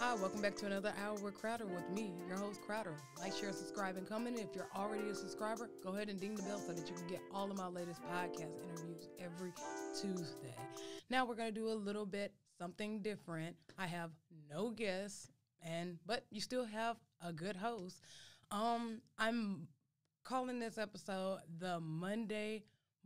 Hi, welcome back to another Hour with Crowder with me, your host Crowder. Like, share, subscribe, and comment. If you're already a subscriber, go ahead and ding the bell so that you can get all of my latest podcast interviews every Tuesday. Now we're going to do a little bit something different. I have no guests, but you still have a good host. I'm calling this episode the Monday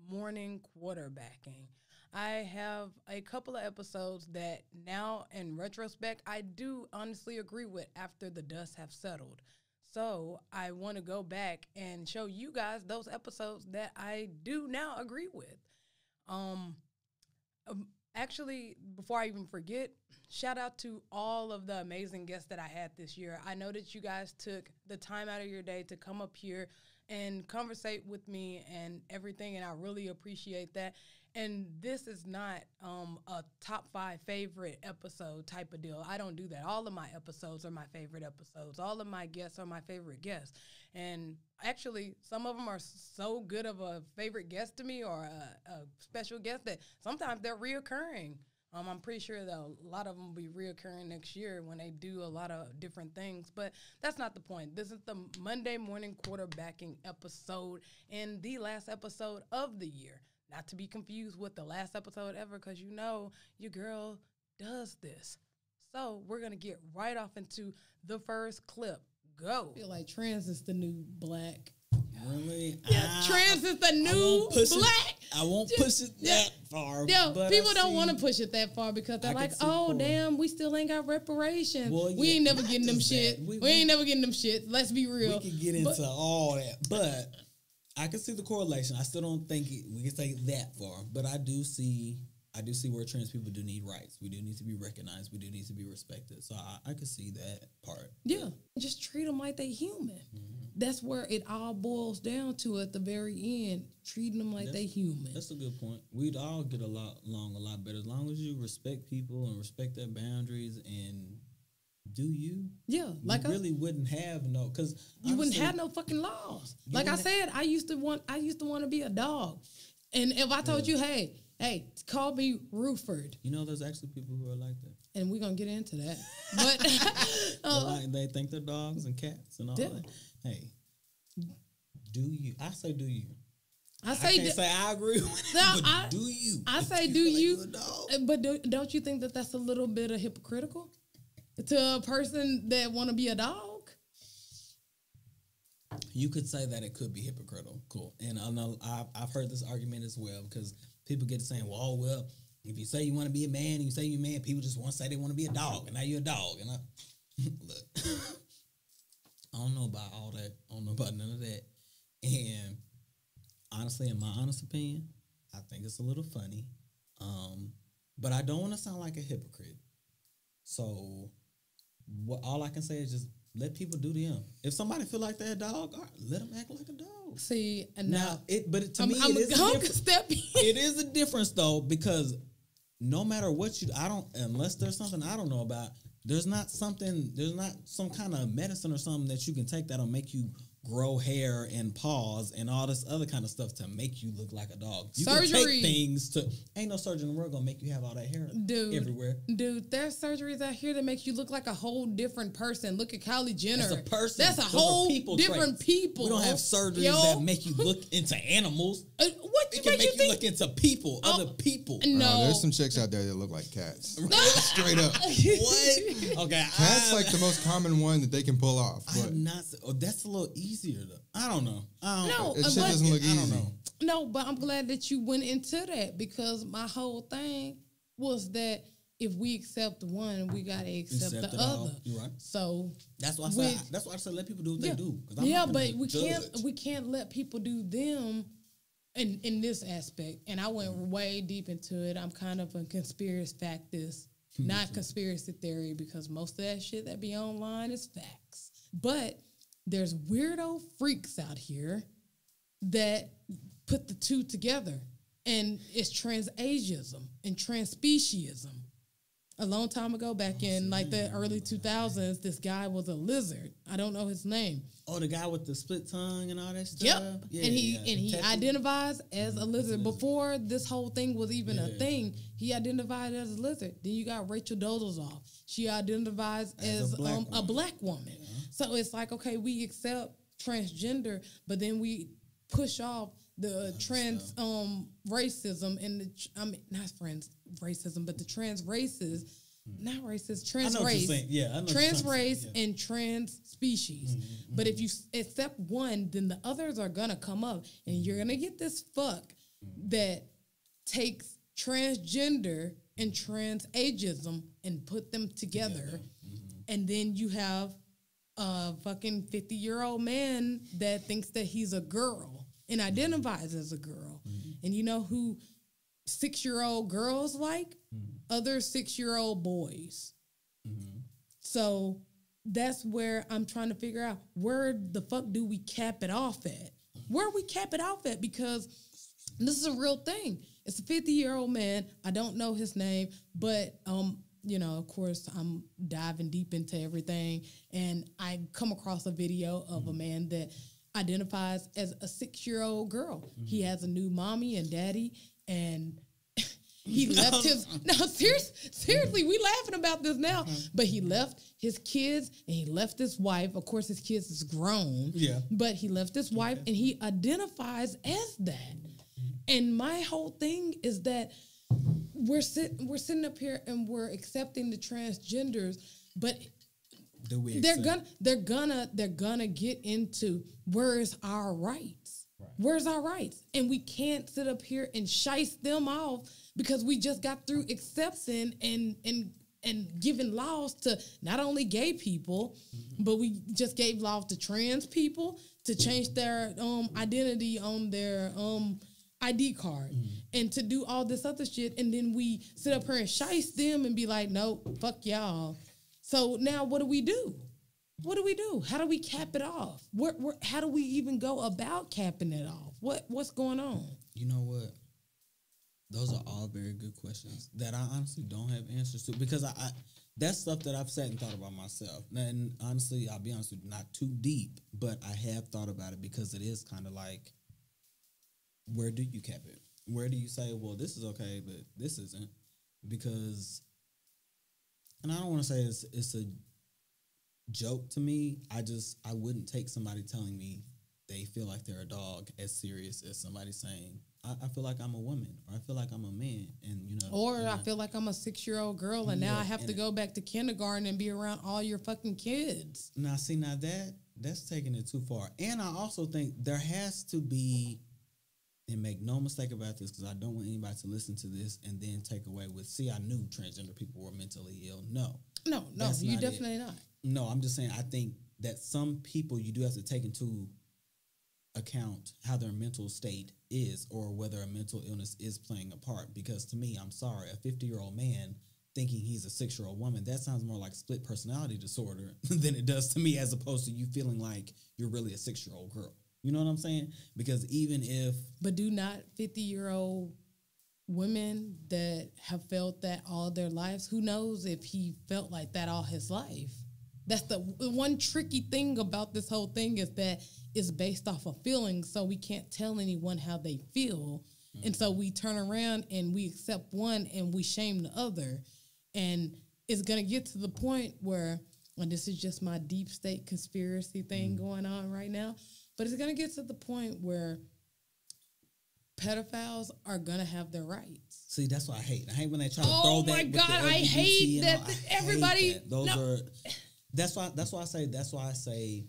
Morning Quarterbacking. I have a couple of episodes that now, in retrospect, I do honestly agree with after the dust have settled. So I want to go back and show you guys those episodes that I do now agree with. Actually, before I even forget, shout out to all of the amazing guests that I had this year. I know that you guys took the time out of your day to come up here and conversate with me and everything, and I really appreciate that. And this is not a top 5 favorite episode type of deal. I don't do that. All of my episodes are my favorite episodes. All of my guests are my favorite guests. And actually, some of them are so good of a favorite guest to me or a special guest that sometimes they're reoccurring. I'm pretty sure that a lot of them will be reoccurring next year when they do a lot of different things. But that's not the point. This is the Monday Morning Quarterbacking episode and the last episode of the year. Not to be confused with the last episode ever, because you know your girl does this. So we're going to get right off into the first clip. Go. I feel like trans is the new black. Really? Yeah, trans is the new black. I won't push it that far. Yo, people don't want to push it that far because they're like, oh, damn, we still ain't got reparations. Well, we ain't never getting them shit. We ain't never getting them shit. Let's be real. We can get into all that. But I can see the correlation. I still don't think we can take it that far. But I do see where trans people do need rights. We do need to be recognized. We do need to be respected. So I can see that part. Yeah. Just treat them like they human. Mm-hmm. That's where it all boils down to at the very end, treating them like they human. That's a good point. We'd all get along a lot better as long as you respect people and respect their boundaries and do you? Yeah. Like you really wouldn't have because you wouldn't have no fucking laws. Like I said, I used to want to be a dog. And if I told you, hey, call me Ruford. You know, there's actually people who are like that. And we're going to get into that. But they think they're dogs and cats and all that. Hey, do you? I say do you. I can't say I agree with it, but do you? I say do you. But don't you think that that's a little bit of hypocritical to a person that want to be a dog? You could say that it could be hypocritical. Cool. And I know I've heard this argument as well because people get to saying, well, if you say you want to be a man and you say you're a man, people just want to say they want to be a dog, and now you're a dog. And look, I don't know about all that. I don't know about none of that. And honestly, in my honest opinion, I think it's a little funny. But I don't want to sound like a hypocrite. So all I can say is just let people do them. If somebody feel like they're a dog, all right, let them act like a dog. See, it is a difference though, because no matter what unless there's something I don't know about, there's not some kind of medicine or something that you can take that'll make you grow hair and paws and all this other kind of stuff to make you look like a dog. You can take things ain't no surgeon in the world gonna make you have all that hair everywhere. Dude, there's surgeries out here that make you look like a whole different person. Look at Kylie Jenner. That's a person. That's a whole different people. We don't have surgeries that make you look into animals. It can make you look into people, other people. No. There's some chicks out there that look like cats. Straight up. What? Okay. Cat's like the most common one that they can pull off. That's a little easier though. I don't know. It shit doesn't look easy. I don't know. No, but I'm glad that you went into that because my whole thing was that if we accept one, we gotta accept the other. You're right. So that's why I said let people do what they do. But we can't let people do them in this aspect. And I went way deep into it. I'm kind of a conspiracy factist, not conspiracy theory, because most of that shit that be online is facts. But there's weirdo freaks out here that put the two together, and it's transageism and transspeciesism. A long time ago, back in like the early 2000s, this guy was a lizard. I don't know his name. Oh, the guy with the split tongue and all that stuff. Yep. Yeah, and he identifies as a lizard. Before this whole thing was even a thing, he identified as a lizard. Then you got Rachel Dolezal. She identifies as a black woman. So it's like, okay, we accept transgender, but then we push off the trans racism and the racism, but the trans races, not racist, trans race, trans race and trans species. Mm-hmm. But if you accept one, then the others are gonna come up, and you're gonna get this fuck that takes transgender and trans ageism and put them together. And then you have a fucking 50-year-old man that thinks that he's a girl and identifies as a girl. And you know who 6-year-old girls like? Other 6-year-old boys. So that's where I'm trying to figure out, where the fuck do we cap it off at? Where we cap it off at? Because this is a real thing. It's a 50-year-old man. I don't know his name, but you know, of course, I'm diving deep into everything, and I come across a video of a man that identifies as a 6-year-old girl. He has a new mommy and daddy, and he left his... No, seriously, we laughing about this now, but he left his kids, and he left his wife. Of course, his kids is grown, but he left his wife, and he identifies as that. And my whole thing is that we're sitting up here and we're accepting the transgenders, but they're gonna get into where's our rights? Right. Where's our rights? And we can't sit up here and shice them off because we just got through accepting and giving laws to not only gay people, but we just gave laws to trans people to change their identity on their ID card and to do all this other shit, and then we sit up here and shice them and be like, no, fuck y'all. So now what do we do? What do we do? How do we cap it off? How do we even go about capping it off? What's going on? You know what? Those are all very good questions that I honestly don't have answers to, because I that's stuff that I've sat and thought about myself. And honestly, I'll be honest with you, not too deep, but I have thought about it, because it is kind of like, where do you cap it? Where do you say, well, this is okay, but this isn't? Because, and I don't want to say it's a joke to me. I wouldn't take somebody telling me they feel like they're a dog as serious as somebody saying, I feel like I'm a woman, or I feel like I'm a man, and you know, or I feel like I'm a 6-year-old girl, and now I have to go back to kindergarten and be around all your fucking kids. Now that's taking it too far. And I also think there has to be, and make no mistake about this, because I don't want anybody to listen to this and then take away with, see, I knew transgender people were mentally ill. No, you definitely not. No, I'm just saying, I think that some people, you do have to take into account how their mental state is, or whether a mental illness is playing a part. Because to me, I'm sorry, a 50-year-old man thinking he's a 6-year-old woman, that sounds more like split personality disorder than it does to me, as opposed to you feeling like you're really a 6-year-old girl. You know what I'm saying? Because even if... But do not 50-year-old women that have felt that all their lives, who knows if he felt like that all his life? That's the one tricky thing about this whole thing, is that it's based off of feelings, so we can't tell anyone how they feel. And so we turn around and we accept one and we shame the other. And it's going to get to the point where, and this is just my deep state conspiracy thing going on right now, but it's going to get to the point where pedophiles are going to have their rights. See, that's what I hate. I hate when they try to throw that. Oh my God, I hate that everybody. That's why I say,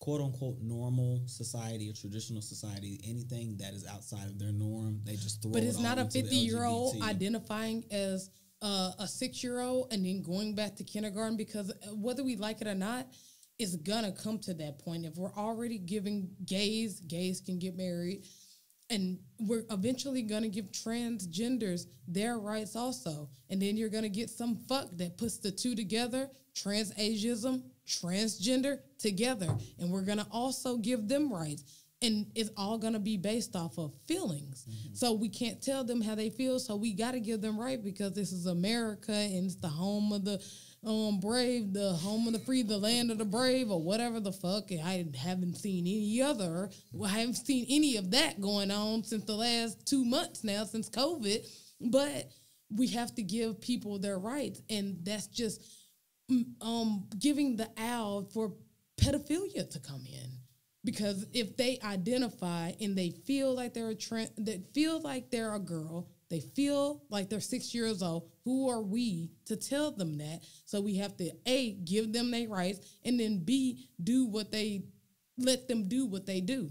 quote unquote, normal society or traditional society, anything that is outside of their norm, they just throw it. But it's not a 50-year-old identifying as a 6-year-old and then going back to kindergarten, because whether we like it or not, it's gonna come to that point. If we're already giving gays can get married, and we're eventually gonna give transgenders their rights also. And then you're gonna get some fuck that puts the two together, trans ageism, transgender together, and we're gonna also give them rights. And it's all going to be based off of feelings. So we can't tell them how they feel. So we got to give them right, because this is America and it's the home of the brave, the home of the free, the land of the brave, or whatever the fuck. And I haven't seen any of that going on since the last 2 months now, since COVID. But we have to give people their rights. And that's just giving the out for pedophilia to come in. Because if they identify and they feel like they're they feel like they're a girl, they feel like they're 6 years old, who are we to tell them that? So we have to, A, give them their rights, and then B, let them do what they do.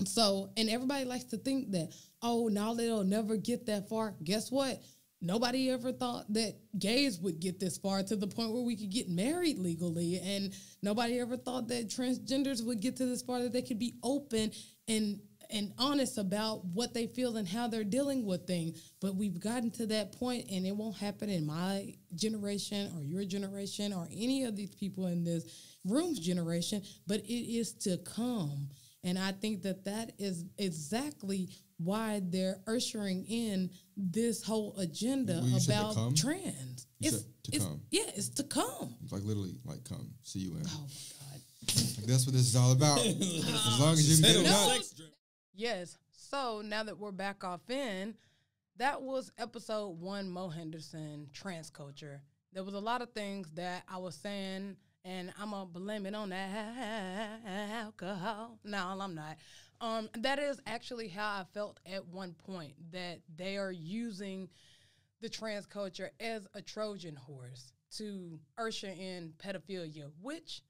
So, and everybody likes to think that, oh, now they'll never get that far. Guess what? Nobody ever thought that gays would get this far, to the point where we could get married legally. And nobody ever thought that transgenders would get to this far, that they could be open and honest about what they feel and how they're dealing with things. But we've gotten to that point, and it won't happen in my generation or your generation or any of these people in this room's generation, but it is to come. And I think that is exactly why they're ushering in this whole agenda about trans. It's to come. Yeah, it's to come. It's like literally like come. C-U-M. Oh, my God. Like that's what this is all about. As long as you get it done. Yes. So now that we're back off in, that was episode 1, Mo Henderson, trans culture. There was a lot of things that I was saying, and I'm going to blame it on that alcohol. No, I'm not. That is actually how I felt at one point, that they are using the trans culture as a Trojan horse to usher in pedophilia, which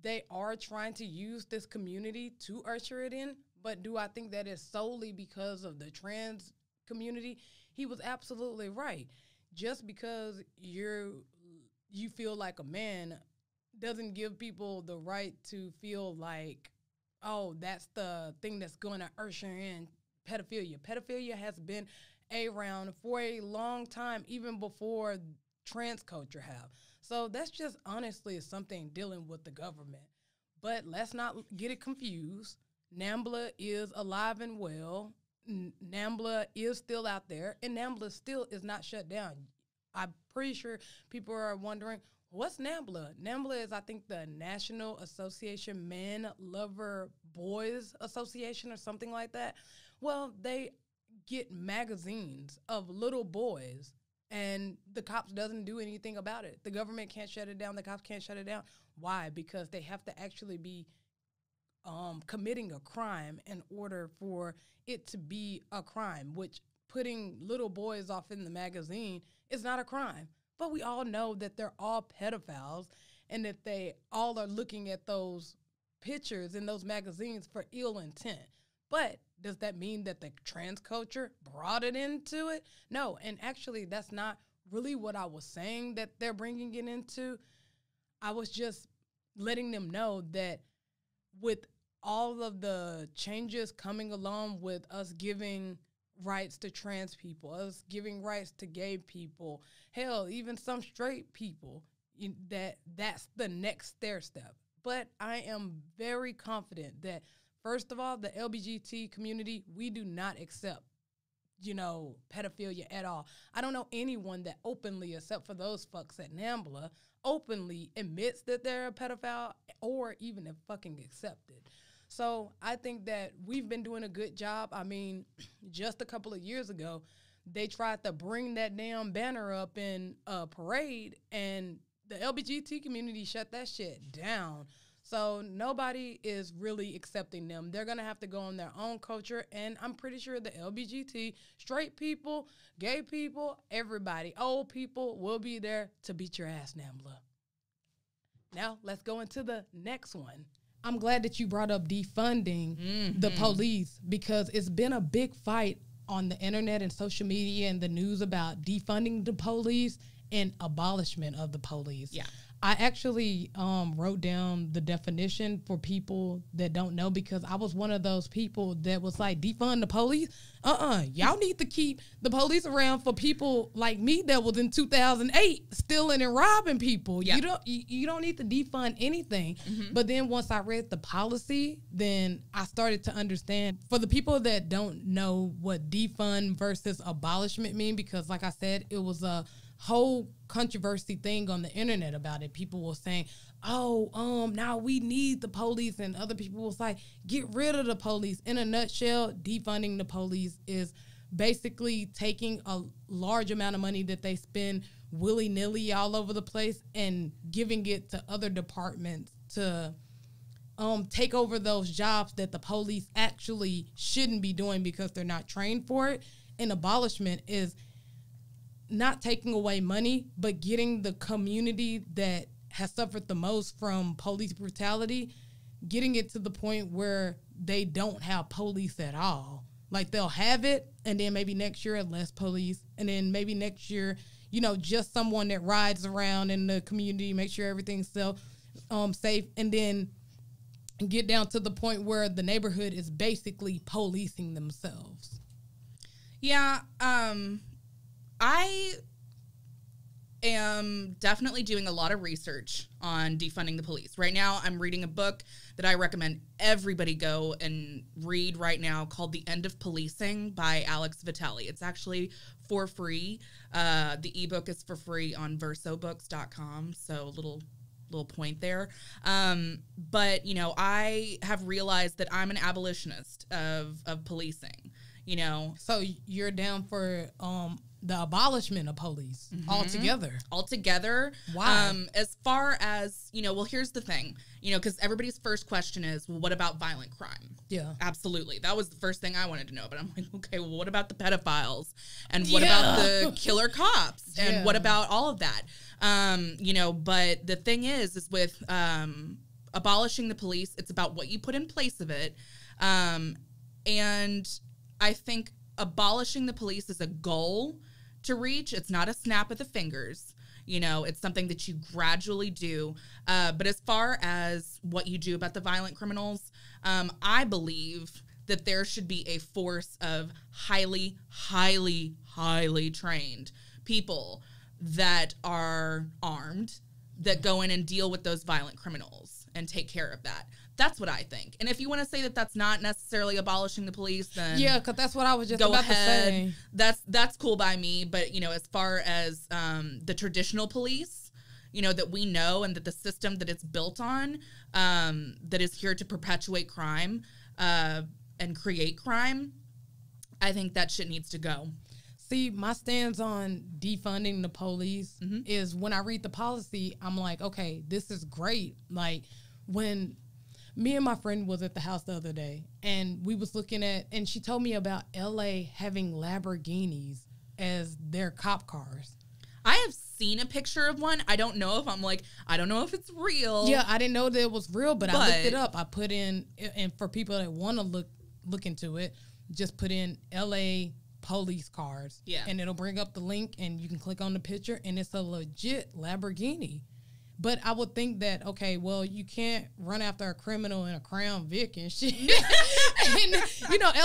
they are trying to use this community to usher it in. But do I think that is solely because of the trans community? He was absolutely right. Just because you feel like a man doesn't give people the right to feel like, oh, that's the thing that's going to usher in pedophilia. Pedophilia has been around for a long time, even before trans culture have. So that's just honestly something dealing with the government. But let's not get it confused. NAMBLA is alive and well. NAMBLA is still out there, and NAMBLA still is not shut down. I'm pretty sure people are wondering, what's NAMBLA? NAMBLA is, I think, the National Association Men Lover Boys Association or something like that. Well, they get magazines of little boys, and the cops doesn't do anything about it. The government can't shut it down. The cops can't shut it down. Why? Because they have to actually be committing a crime in order for it to be a crime, which putting little boys off in the magazine is not a crime. But we all know that they're all pedophiles, and that they all are looking at those pictures in those magazines for ill intent. But does that mean that the trans culture brought it into it? No, and actually that's not really what I was saying that they're bringing it into. I was just letting them know that with all of the changes coming along with us giving rights to trans people, us giving rights to gay people, hell, even some straight people, that's the next step. But I am very confident that, first of all, the LGBT community, we do not accept, pedophilia at all. I don't know anyone that openly, except for those fucks at NAMBLA, openly admits that they're a pedophile or even if fucking accepted. So I think that we've been doing a good job. I mean, just a couple of years ago, they tried to bring that damn banner up in a parade, and the LGBT community shut that shit down. So nobody is really accepting them. They're going to have to go on their own culture, and I'm pretty sure the LGBT, straight people, gay people, everybody, old people will be there to beat your ass, NAMBLA. Now, let's go into the next one. I'm glad that you brought up defunding the police, because it's been a big fight on the internet and social media and the news about defunding the police and abolishment of the police. Yeah. I actually wrote down the definition for people that don't know, because I was one of those people that was like, defund the police. Y'all need to keep the police around for people like me that was in 2008 stealing and robbing people. Yeah. You don't need to defund anything. But then once I read the policy, then I started to understand. For the people that don't know what defund versus abolishment mean, because like I said, it was a whole controversy thing on the internet about it. People were saying, now we need the police, and other people was like, get rid of the police. In a nutshell, defunding the police is basically taking a large amount of money that they spend willy-nilly all over the place and giving it to other departments to take over those jobs that the police actually shouldn't be doing because they're not trained for it. And abolishment is not taking away money, but getting the community that has suffered the most from police brutality, getting it to the point where they don't have police at all. Like, they'll have it, and then maybe next year less police, and then maybe next year, just someone that rides around in the community, make sure everything's safe, and then get down to the point where the neighborhood is basically policing themselves. Yeah, I am definitely doing a lot of research on defunding the police. Right now, I'm reading a book that I recommend everybody go and read right now called The End of Policing by Alex Vitale. It's actually for free. The ebook is for free on versobooks.com, so little point there. But, I have realized that I'm an abolitionist of policing, So you're down for the abolishment of police altogether. Why? As far as, here's the thing, because everybody's first question is, well, what about violent crime? Yeah. Absolutely. That was the first thing I wanted to know. But I'm like, okay, well, what about the pedophiles? And what about the killer cops? And what about all of that? But the thing is with abolishing the police, it's about what you put in place of it. And I think abolishing the police is a goal to reach. It's not a snap of the fingers. It's something that you gradually do. But as far as what you do about the violent criminals, I believe that there should be a force of highly, highly, highly trained people that are armed, that go in and deal with those violent criminals and take care of that. That's what I think. And if you want to say that that's not necessarily abolishing the police, then yeah, because that's what I was just about to say. That's cool by me. But as far as the traditional police, that we know, and that the system that it's built on, that is here to perpetuate crime and create crime, I think that shit needs to go. See, my stance on defunding the police is, when I read the policy, I'm like, okay, this is great. Like, when me and my friend was at the house the other day, and we was looking at, and she told me about LA having Lamborghinis as their cop cars. I have seen a picture of one. I don't know if it's real. Yeah, I didn't know that it was real, but I looked it up. I put in, and for people that want to look into it, just put in LA police cars. Yeah. And it'll bring up the link, and you can click on the picture, and it's a legit Lamborghini. But I would think that, okay, well, you can't run after a criminal in a Crown Vic and shit. And,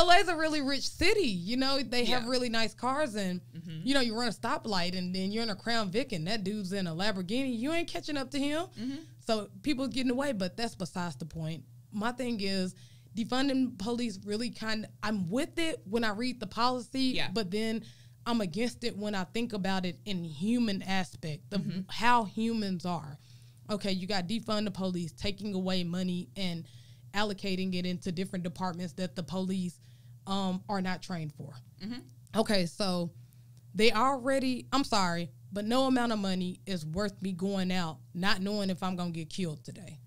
LA's a really rich city. They have really nice cars, and, you run a stoplight, and then you're in a Crown Vic, and that dude's in a Lamborghini. You ain't catching up to him. So people getting away, but that's besides the point. My thing is, defunding police really I'm with it when I read the policy, but then I'm against it when I think about it in human aspect of how humans are. Okay, you got defund the police, taking away money and allocating it into different departments that the police are not trained for. Okay, so I'm sorry, but no amount of money is worth me going out not knowing if I'm going to get killed today.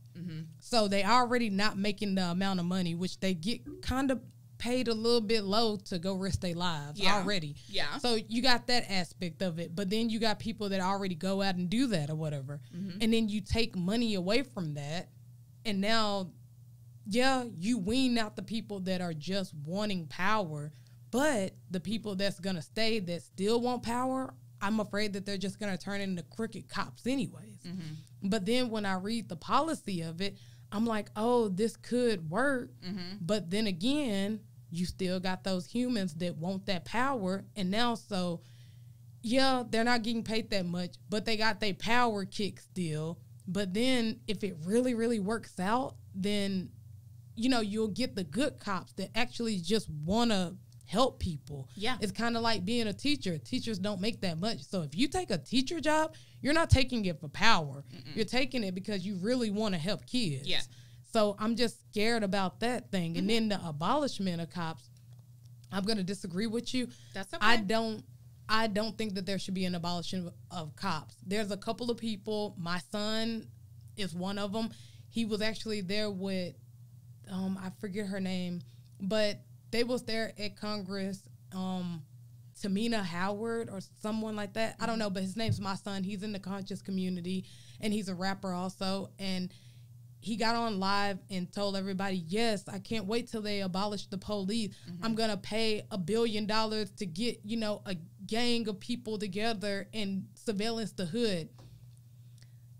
So they already not making the amount of money, which they get kind of paid a little bit low to go risk their lives already. Yeah. So you got that aspect of it. But then you got people that already go out and do that or whatever. And then you take money away from that. And now, you wean out the people that are just wanting power. But the people that's going to stay that still want power, I'm afraid that they're just going to turn into crooked cops anyways. But then when I read the policy of it, I'm like, oh, this could work. But then again, you still got those humans that want that power. And now, so, yeah, they're not getting paid that much, but they got their power kick still. But then if it really, really works out, then, you know, you'll get the good cops that actually just want to help people. Yeah. It's kind of like being a teacher. Teachers don't make that much. So if you take a teacher job, you're not taking it for power. You're taking it because you really want to help kids. Yeah. So I'm just scared about that thing. And then the abolishment of cops, I'm going to disagree with you. That's okay. I don't think that there should be an abolition of cops. There's a couple of people. My son is one of them. He was actually there with, I forget her name, but they was there at Congress, Tamina Howard or someone like that. I don't know, but his name's My Son. He's in the conscious community, and he's a rapper also. And he got on live and told everybody, yes, I can't wait till they abolish the police. I'm going to pay $1 billion to get, you know, a gang of people together and surveillance the hood.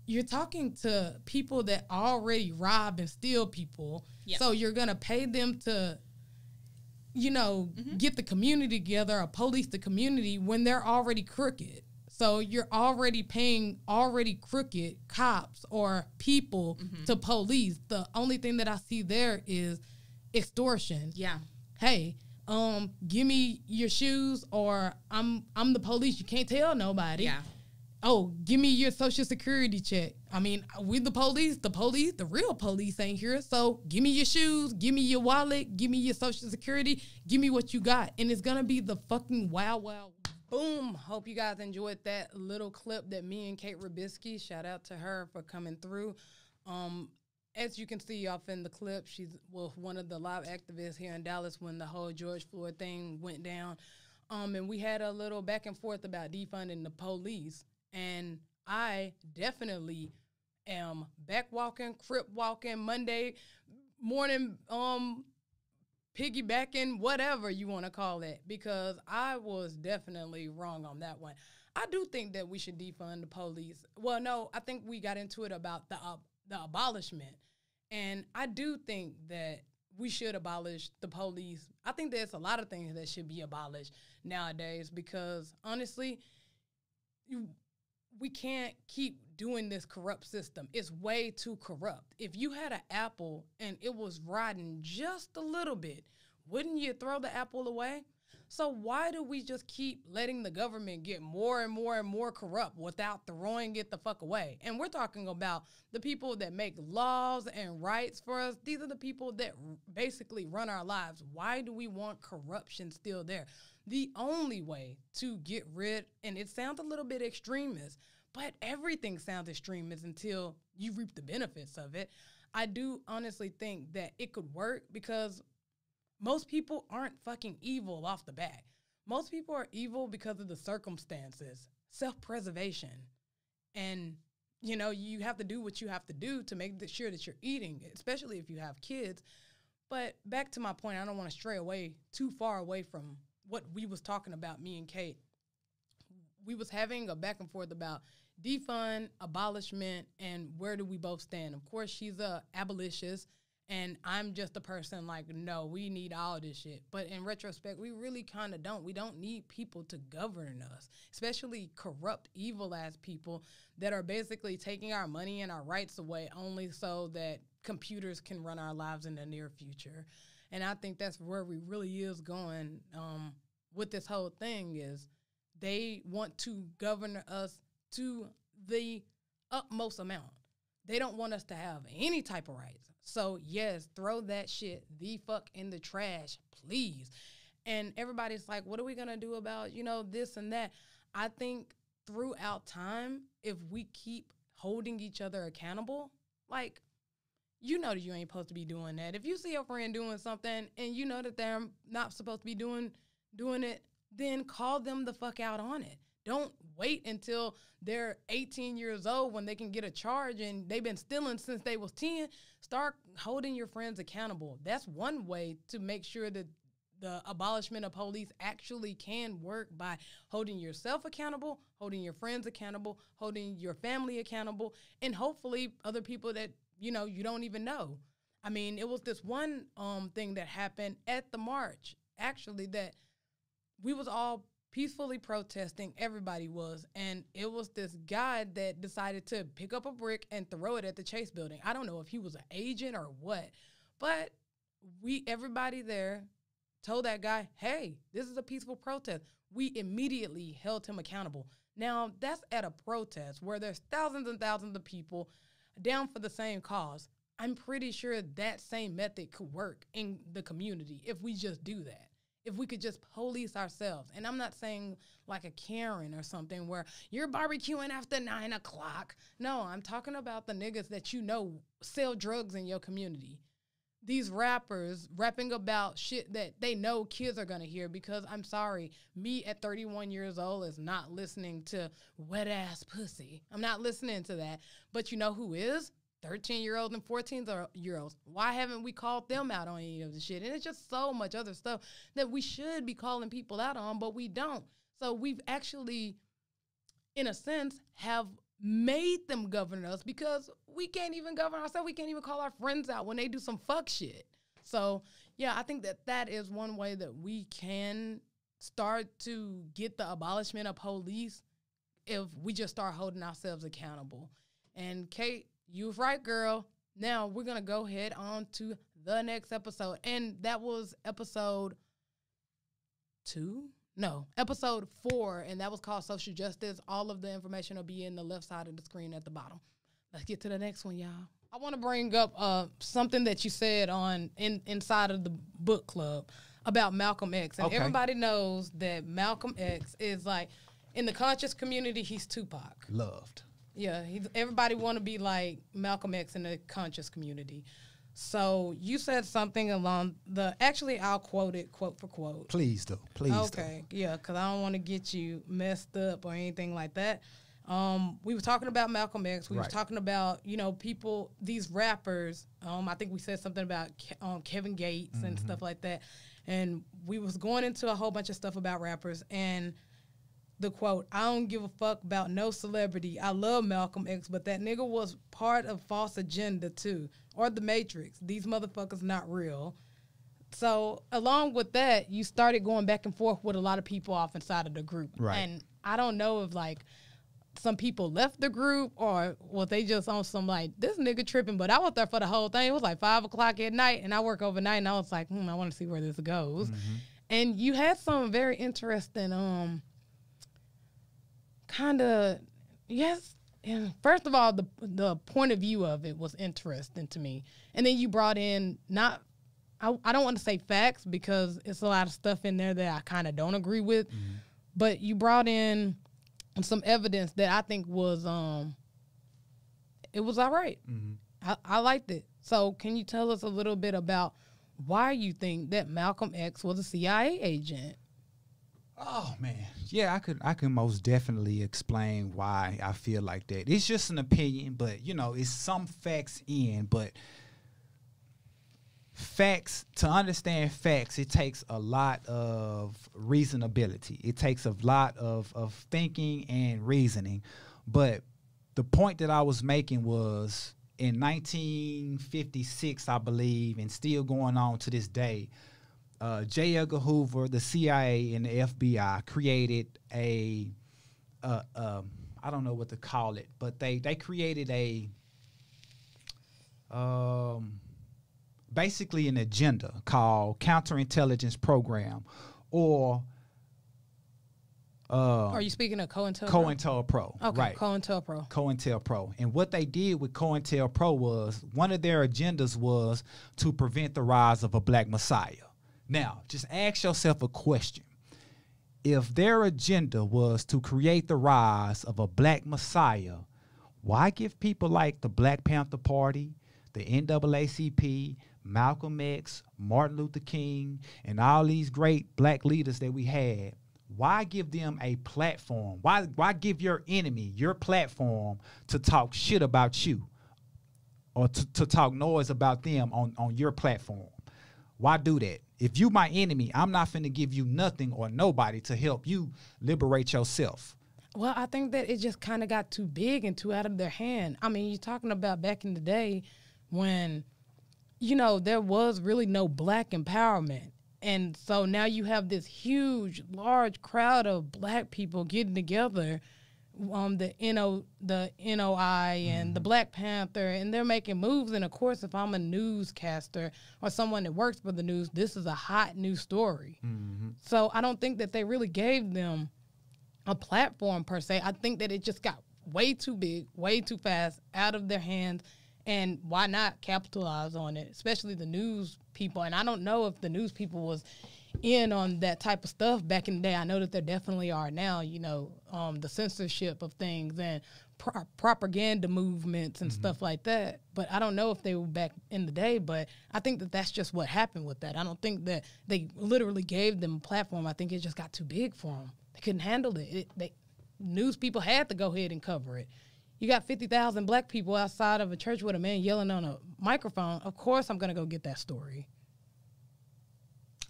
You're talking to people that already rob and steal people. Yep. So you're going to pay them to, you know, get the community together or police the community when they're already crooked. So you're already paying already crooked cops or people to police. The only thing that I see there is extortion. Yeah. Hey, give me your shoes, or I'm the police. You can't tell nobody. Yeah. Oh, give me your social security check. I mean, we the police, the real police ain't here. So give me your shoes, give me your wallet, give me your social security, give me what you got. And it's going to be the fucking wow. Boom. Hope you guys enjoyed that little clip that me and Kate Rabisky, shout out to her for coming through. As you can see off in the clip, she's one of the live activists here in Dallas when the whole George Floyd thing went down. And we had a little back and forth about defunding the police. And I definitely am back walking, crip walking, Monday morning, piggybacking, whatever you want to call it, because I was definitely wrong on that one. I do think that we should defund the police. Well, no, I think we got into it about the abolishment. And I do think that we should abolish the police. I think there's a lot of things that should be abolished nowadays because, honestly, we can't keep doing this corrupt system. It's way too corrupt. If you had an apple and it was rotten just a little bit, wouldn't you throw the apple away? So why do we just keep letting the government get more and more and more corrupt without throwing it the fuck away? And we're talking about the people that make laws and rights for us. These are the people that basically run our lives. Why do we want corruption still there? The only way to get rid, and it sounds a little bit extremist, but everything sounds extremist until you reap the benefits of it. I do honestly think that it could work because most people aren't fucking evil off the bat. Most people are evil because of the circumstances, self-preservation. And, you know, you have to do what you have to do to make sure that you're eating, especially if you have kids. But back to my point, I don't want to stray away too far away from what we was talking about, me and Kate. We was having a back and forth about defund, abolishment, and where do we both stand. Of course, she's a abolitionist, and I'm just a person like, no, we need all this shit. But in retrospect, we really kind of don't. We don't need people to govern us, especially corrupt, evil-ass people that are basically taking our money and our rights away only so that computers can run our lives in the near future. And I think that's where we really is going with this whole thing is they want to govern us to the utmost amount. They don't want us to have any type of rights. So, yes, throw that shit the fuck in the trash, please. And everybody's like, what are we going to do about, you know, this and that? I think throughout time, if we keep holding each other accountable, like, you know that you ain't supposed to be doing that. If you see a friend doing something and you know that they're not supposed to be doing it, then call them the fuck out on it. Don't wait until they're 18 years old when they can get a charge and they've been stealing since they was 10. Start holding your friends accountable. That's one way to make sure that the abolishment of police actually can work by holding yourself accountable, holding your friends accountable, holding your family accountable, and hopefully other people that, you know, you don't even know. I mean, it was this one thing that happened at the march, actually, that we was all peacefully protesting. Everybody was. And it was this guy that decided to pick up a brick and throw it at the Chase building. I don't know if he was an agent or what, but everybody there told that guy, hey, this is a peaceful protest. We immediately held him accountable. Now, that's at a protest where there's thousands and thousands of people down for the same cause. I'm pretty sure that same method could work in the community if we just do that. If we could just police ourselves. And I'm not saying like a Karen or something where you're barbecuing after 9 o'clock. No, I'm talking about the niggas that you know sell drugs in your community. These rappers rapping about shit that they know kids are going to hear, because I'm sorry, me at 31 years old is not listening to wet ass pussy. I'm not listening to that. But you know who is? 13-year-olds and 14-year-olds. Why haven't we called them out on any of the shit? And it's just so much other stuff that we should be calling people out on, but we don't. So we've actually, in a sense, have made them govern us, because we can't even govern ourselves. We can't even call our friends out when they do some fuck shit. So, yeah, I think that is one way that we can start to get the abolishment of police, if we just start holding ourselves accountable. And Kate, you was right, girl. Now we're going to go ahead on to the next episode. And that was episode 2? No, episode 4. And that was called Social Justice. All of the information will be in the left side of the screen at the bottom. Let's get to the next one, y'all. I want to bring up something that you said inside of the book club about Malcolm X. And everybody knows that Malcolm X is like, in the conscious community, he's Tupac. Loved. Yeah, everybody want to be like Malcolm X in the conscious community. So you said something along actually, I'll quote it quote for quote. Please do. Please do. Okay, yeah, because I don't want to get you messed up or anything like that. We were talking about Malcolm X. We were talking about, you know, people, these rappers. I think we said something about Kevin Gates and stuff like that. And we was going into a whole bunch of stuff about rappers, and the quote, I don't give a fuck about no celebrity. I love Malcolm X, but that nigga was part of false agenda too. Or the Matrix. These motherfuckers not real. So along with that, you started going back and forth with a lot of people off inside of the group. Right. And I don't know if like some people left the group or was they just on some like, this nigga tripping, but I was there for the whole thing. It was like 5 o'clock at night and I work overnight and I was like, I want to see where this goes. And you had some very interesting, kind of, yes. And first of all, the point of view of it was interesting to me. And then you brought in I don't want to say facts because it's a lot of stuff in there that I kind of don't agree with, but you brought in some evidence that I think was, it was all right. I liked it. So can you tell us a little bit about why you think that Malcolm X was a CIA agent? Oh man, yeah, I could most definitely explain why I feel like that. It's just an opinion, but you know, it's some facts in, but facts, to understand facts, it takes a lot of reasonability. It takes a lot of thinking and reasoning. But the point that I was making was in 1956, I believe, and still going on to this day, J. Edgar Hoover, the CIA, and the FBI created I don't know what to call it, but they created basically an agenda called Counterintelligence Program, or Are you speaking of COINTELPRO? COINTELPRO, okay, right. COINTELPRO. COINTELPRO. And what they did with COINTELPRO was, one of their agendas was to prevent the rise of a black messiah. Now, just ask yourself a question. If their agenda was to create the rise of a black messiah, why give people like the Black Panther Party, the NAACP, Malcolm X, Martin Luther King, and all these great black leaders that we had, why give them a platform? Why give your enemy your platform to talk shit about you, or to talk noise about them on your platform? Why do that? If you my enemy, I'm not finna give you nothing or nobody to help you liberate yourself. Well, I think that it just kind of got too big and too out of their hand. I mean, you're talking about back in the day when, there was really no black empowerment. And so now you have this huge, large crowd of black people getting together, the NOI and the Black Panther, and they're making moves. And, of course, if I'm a newscaster or someone that works for the news, this is a hot news story. Mm-hmm. So I don't think that they really gave them a platform per se. I think that it just got way too big, way too fast, out of their hands, and why not capitalize on it, especially the news people. And I don't know if the news people was in on that type of stuff back in the day. I know that there definitely are now, the censorship of things and propaganda movements and stuff like that. But I don't know if they were back in the day, but I think that that's just what happened with that. I don't think that they literally gave them a platform. I think it just got too big for them. They couldn't handle it. News people had to go ahead and cover it. You got 50,000 black people outside of a church with a man yelling on a microphone. Of course I'm going to go get that story.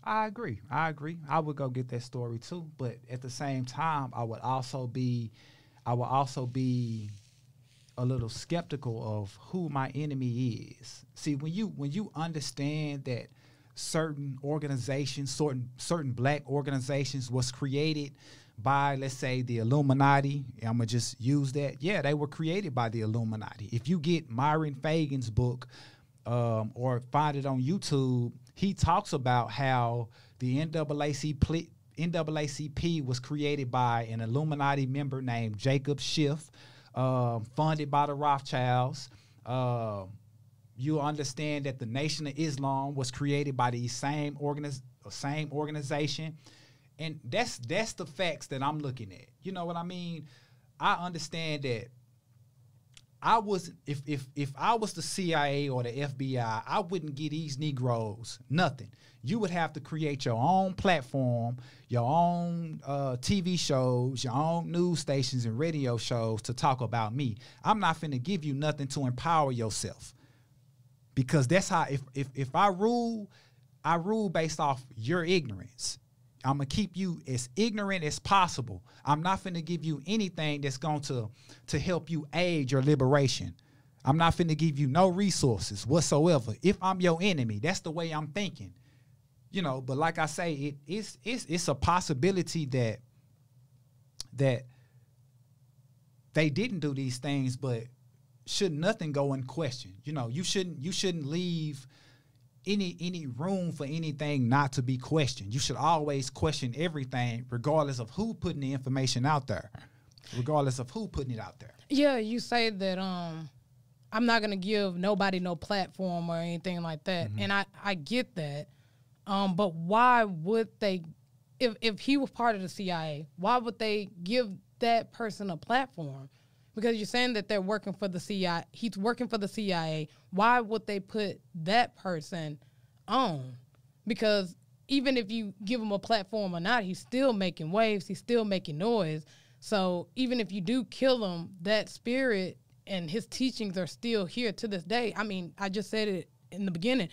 I agree. I would go get that story too. But at the same time, I would also be a little skeptical of who my enemy is. See, when you understand that certain organizations, certain black organizations was created by, let's say, the Illuminati. I'm going to just use that. Yeah, they were created by the Illuminati. If you get Myron Fagan's book or find it on YouTube, he talks about how the NAACP was created by an Illuminati member named Jacob Schiff, funded by the Rothschilds. You understand that the Nation of Islam was created by the same organization. And that's the facts that I'm looking at. You know what I mean? I understand that if I was the CIA or the FBI, I wouldn't give these Negroes nothing. You would have to create your own platform, your own TV shows, your own news stations and radio shows to talk about me. I'm not finna give you nothing to empower yourself. Because that's how, if I rule based off your ignorance. I'm going to keep you as ignorant as possible. I'm not finna give you anything that's going to help you aid your liberation. I'm not finna give you no resources whatsoever. If I'm your enemy, that's the way I'm thinking. But like I say, it's a possibility that they didn't do these things, but should nothing go in question. You shouldn't leave any room for anything not to be questioned. You should always question everything, regardless of who putting the information out there, regardless of who putting it out there. Yeah, you say that I'm not gonna give nobody no platform or anything like that, and I get that. But why would they, if he was part of the CIA, why would they give that person a platform? Because you're saying that they're working for the CIA. He's working for the CIA. Why would they put that person on? Because even if you give him a platform or not, he's still making waves. He's still making noise. So even if you do kill him, that spirit and his teachings are still here to this day. I mean, I just said it in the beginning.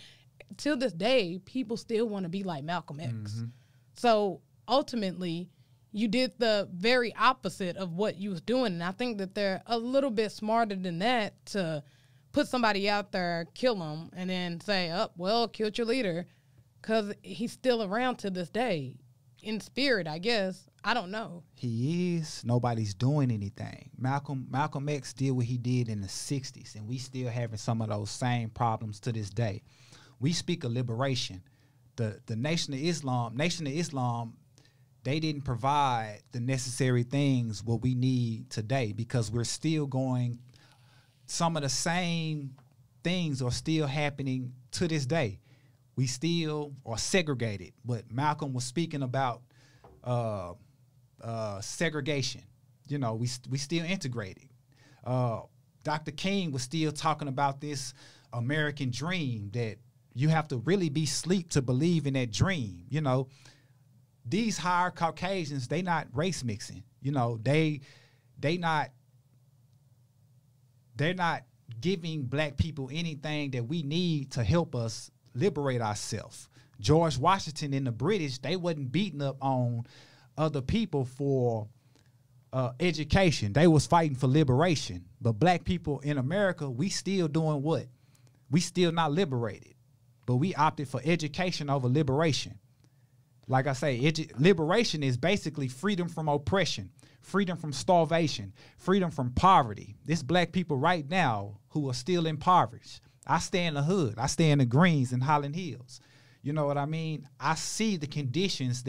Till this day, people still want to be like Malcolm X. Mm-hmm. So ultimately, you did the very opposite of what you was doing. And I think that they're a little bit smarter than that to put somebody out there, kill them, and then say, oh, well, killed your leader, because he's still around to this day. In spirit, I guess. I don't know. He is. Nobody's doing anything. Malcolm X did what he did in the 60s, and we still having some of those same problems to this day. We speak of liberation. The Nation of Islam, they didn't provide the necessary things what we need today, because we're still going, some of the same things are still happening to this day. We still are segregated. But Malcolm was speaking about segregation. We still integrated. Dr. King was still talking about this American dream, that you have to really be asleep to believe in that dream. These higher Caucasians, they not race mixing. They're not giving black people anything that we need to help us liberate ourselves. George Washington and the British, they wasn't beating up on other people for education. They was fighting for liberation. But black people in America, we still doing what? We still not liberated. But we opted for education over liberation. Like I say, liberation is basically freedom from oppression, freedom from starvation, freedom from poverty. There's black people right now who are still impoverished. I stay in the hood. I stay in the Greens and Highland Hills. You know what I mean? I see the conditions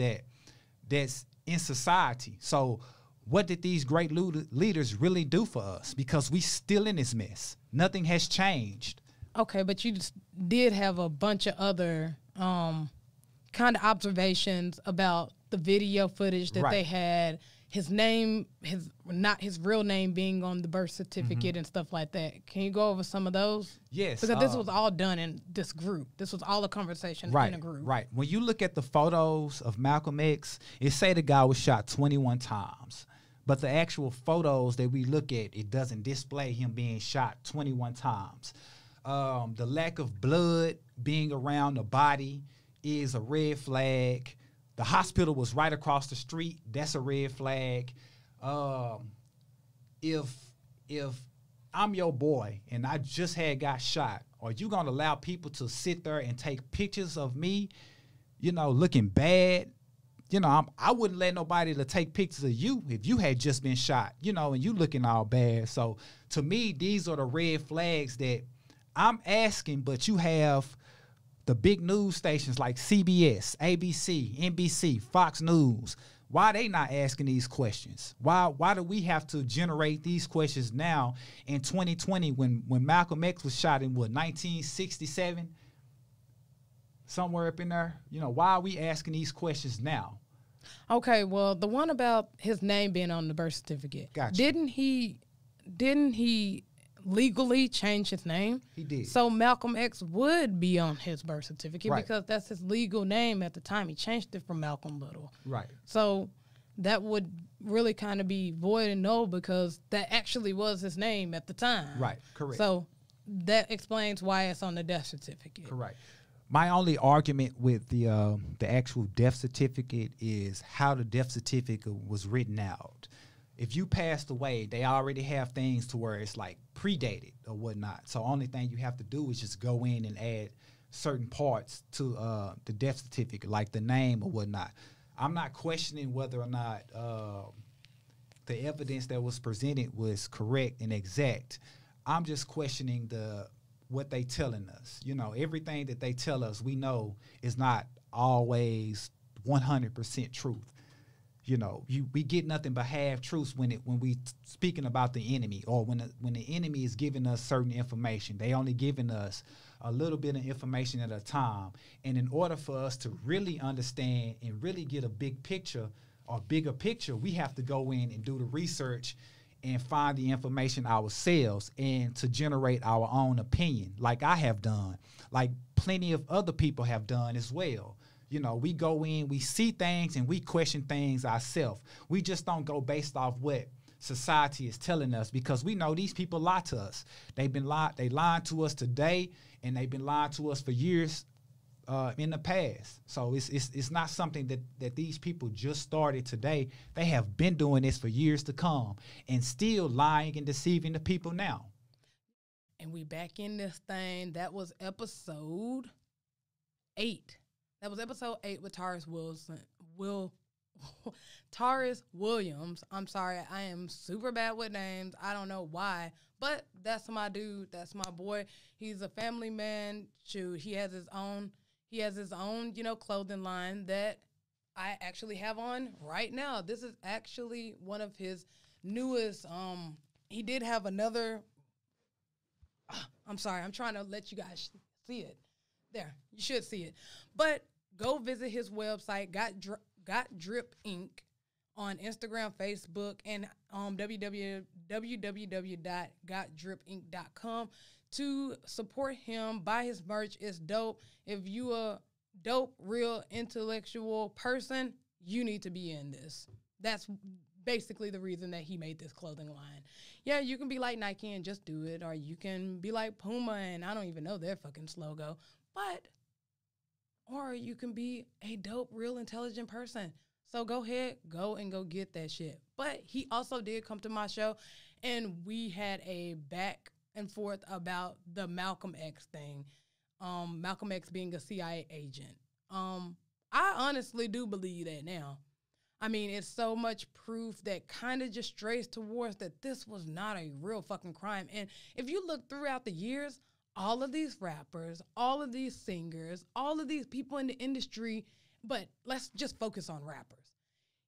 that's in society. So what did these great leaders really do for us? Because we still in this mess. Nothing has changed. Okay, but you just did have a bunch of other kind of observations about the video footage that they had, his name, not his real name being on the birth certificate and stuff like that. Can you go over some of those? Yes. Because this was all done in this group. This was all a conversation in a group. Right. When you look at the photos of Malcolm X, it say the guy was shot 21 times. But the actual photos that we look at, it doesn't display him being shot 21 times. The lack of blood being around the body is a red flag. The hospital was right across the street. That's a red flag. If I'm your boy and I just got shot, are you gonna allow people to sit there and take pictures of me, looking bad? I wouldn't let nobody to take pictures of you if you had just been shot, and you looking all bad. So to me, these are the red flags that I'm asking, but you have the big news stations like CBS, ABC, NBC, Fox News. Why are they not asking these questions? Why do we have to generate these questions now in 2020 when Malcolm X was shot in 1967? Somewhere up in there. Why are we asking these questions now? Okay, well, the one about his name being on the birth certificate. Gotcha. Didn't he legally change his name? He did. So Malcolm X would be on his birth certificate Right. because that's his legal name at the time. He changed it from Malcolm Little. Right. So that would really kind of be void and null because that actually was his name at the time. Right, correct. So that explains why it's on the death certificate. Correct. My only argument with the actual death certificate is how the death certificate was written out. If you passed away, they already have things to where it's like predated or whatnot. So only thing you have to do is just go in and add certain parts to the death certificate, like the name or whatnot. I'm not questioning whether or not the evidence that was presented was correct and exact. I'm just questioning what they telling us. Everything that they tell us, we know is not always 100% truth. We get nothing but half truths when we speaking about the enemy, or when the enemy is giving us certain information. They only giving us a little bit of information at a time. And in order for us to really understand and really get a big picture or bigger picture, we have to go in and do the research and find the information ourselves and to generate our own opinion, like I have done, like plenty of other people have done as well. We go in, we see things, and we question things ourselves. We just don't go based off what society is telling us, because we know these people lie to us. They lied to us today, and they've been lying to us for years in the past. So it's not something that these people just started today. They have been doing this for years to come and still lying and deceiving the people now. And we back in this thing. That was episode 8. That was episode 8 with Taurus Williams. I'm sorry, I am super bad with names. I don't know why, but that's my dude. That's my boy. He's a family man. Shoot, he has his own, clothing line that I actually have on right now. This is actually one of his newest. He did have another. I'm sorry, I'm trying to let you guys see it. There, you should see it. But go visit his website, Got Drip Inc. on Instagram, Facebook, and www.gotdripinc.com to support him. Buy his merch. It's dope. If you a dope, real, intellectual person, you need to be in this. That's basically the reason that he made this clothing line. Yeah, you can be like Nike and just do it, or you can be like Puma and I don't even know their fucking logo, but or you can be a dope, real intelligent person. So go ahead, go get that shit. But he also did come to my show, and we had a back and forth about the Malcolm X thing. Malcolm X being a CIA agent. I honestly do believe that now. I mean, it's so much proof that kind of just strays towards that this was not a real fucking crime. And if you look throughout the years, all of these rappers, all of these singers, all of these people in the industry, but let's just focus on rappers.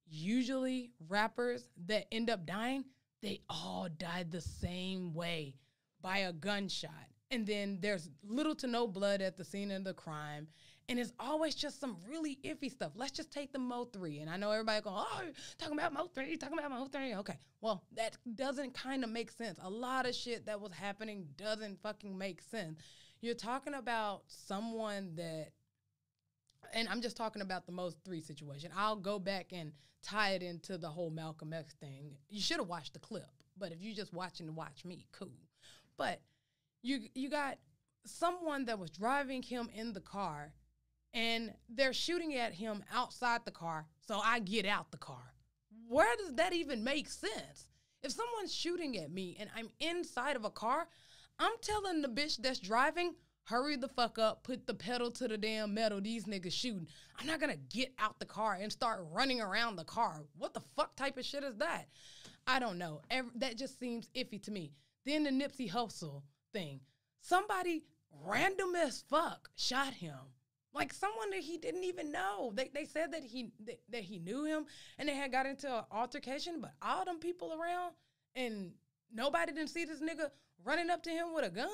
Usually rappers that end up dying, they all died the same way, by a gunshot. And then there's little to no blood at the scene of the crime. And it's always just some really iffy stuff. Let's just take the Mo3. And I know everybody going, oh, talking about Mo3. Okay, well, that doesn't kind of make sense. A lot of shit that was happening doesn't fucking make sense. You're talking about someone that, and I'm just talking about the Mo3 situation. I'll go back and tie it into the whole Malcolm X thing. You should have watched the clip. But if you're just watching to watch me, cool. But you got someone that was driving him in the car, and they're shooting at him outside the car, so I get out the car. Where does that even make sense? If someone's shooting at me and I'm inside of a car, I'm telling the bitch that's driving, hurry the fuck up, put the pedal to the damn metal, these niggas shooting. I'm not gonna get out the car and start running around the car. What the fuck type of shit is that? I don't know. That just seems iffy to me. Then the Nipsey Hussle thing. Somebody random as fuck shot him. Like someone that he didn't even know. They said that he knew him and they had got into an altercation, but all them people around and nobody didn't see this nigga running up to him with a gun.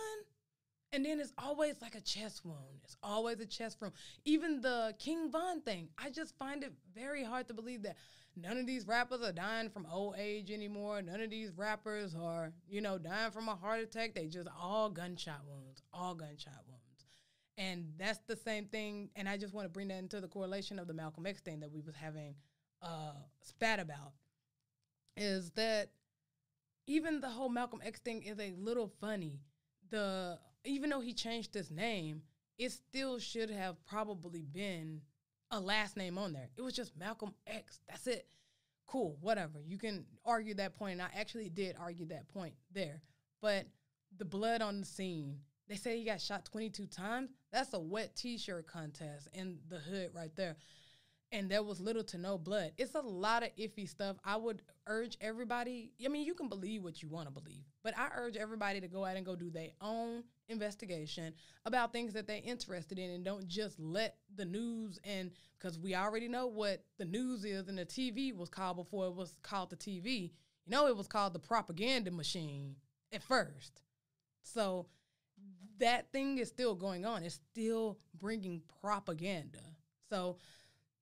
And then it's always like a chest wound. It's always a chest wound. Even the King Von thing, I just find it very hard to believe that none of these rappers are dying from old age anymore. None of these rappers are, dying from a heart attack. They just all gunshot wounds. And that's the same thing. And I just want to bring that into the correlation of the Malcolm X thing that we was having spat about, is that even the whole Malcolm X thing is a little funny. Even though he changed his name, it still should have probably been a last name on there. It was just Malcolm X. That's it. Cool, whatever. You can argue that point, and I actually did argue that point there. But the blood on the scene, they say he got shot 22 times. That's a wet T-shirt contest in the hood right there. And there was little to no blood. It's a lot of iffy stuff. I would urge everybody, you can believe what you want to believe, but I urge everybody to go out and go do their own investigation about things that they're interested in, and don't just let the news, and because we already know what the news is and the TV was called before it was called the TV. It was called the propaganda machine at first. So that thing is still going on. It's still bringing propaganda. So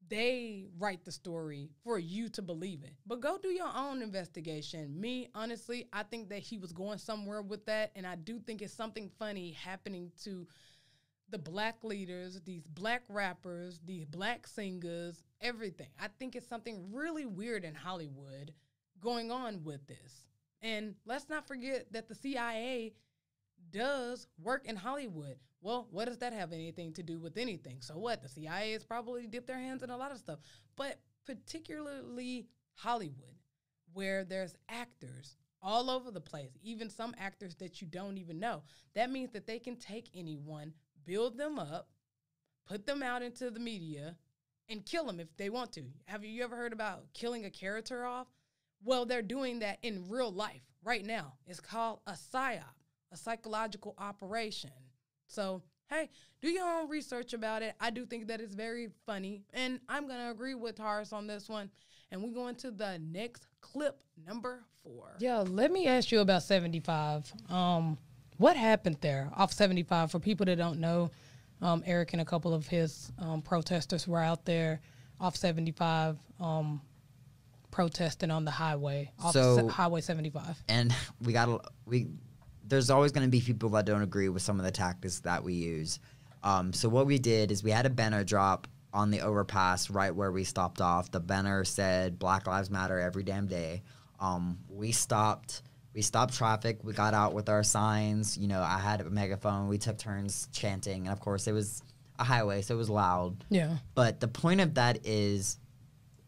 they write the story for you to believe it. But go do your own investigation. Me, honestly, I think that he was going somewhere with that, and I do think it's something funny happening to the black leaders, these black rappers, these black singers, everything. I think it's something really weird in Hollywood going on with this. And let's not forget that the CIA does work in Hollywood. Well, what does that have anything to do with anything? So what? The CIA has probably dipped their hands in a lot of stuff. But particularly Hollywood, where there's actors all over the place, even some actors that you don't even know. That means that they can take anyone, build them up, put them out into the media, and kill them if they want to. Have you ever heard about killing a character off? Well, they're doing that in real life right now. It's called a PSYOP, a psychological operation. So, hey, do your own research about it. I do think that it's very funny, and I'm going to agree with Taurus on this one. And we're going to the next clip, number 4. Yeah, let me ask you about 75. What happened there off 75? For people that don't know, Eric and a couple of his protesters were out there off 75 protesting on the highway, Highway 75. And there's always going to be people that don't agree with some of the tactics that we use. So what we did is we had a banner drop on the overpass right where we stopped off. The banner said Black Lives Matter every damn day. We stopped traffic. We got out with our signs. I had a megaphone. We took turns chanting. And, of course, a highway, so it was loud. Yeah. But the point of that is,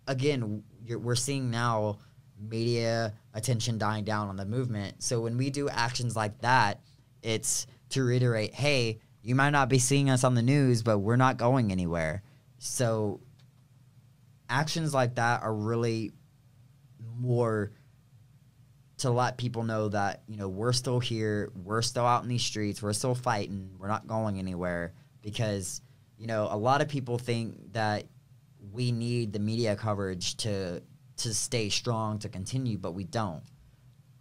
again, we're seeing now media attention dying down on the movement. So when we do actions like that, it's to reiterate, hey, you might not be seeing us on the news, but we're not going anywhere. So actions like that are really more to let people know that, you know, we're still here, we're still out in these streets, we're still fighting, we're not going anywhere. Because, you know, a lot of people think that we need the media coverage to stay strong, to continue, but we don't.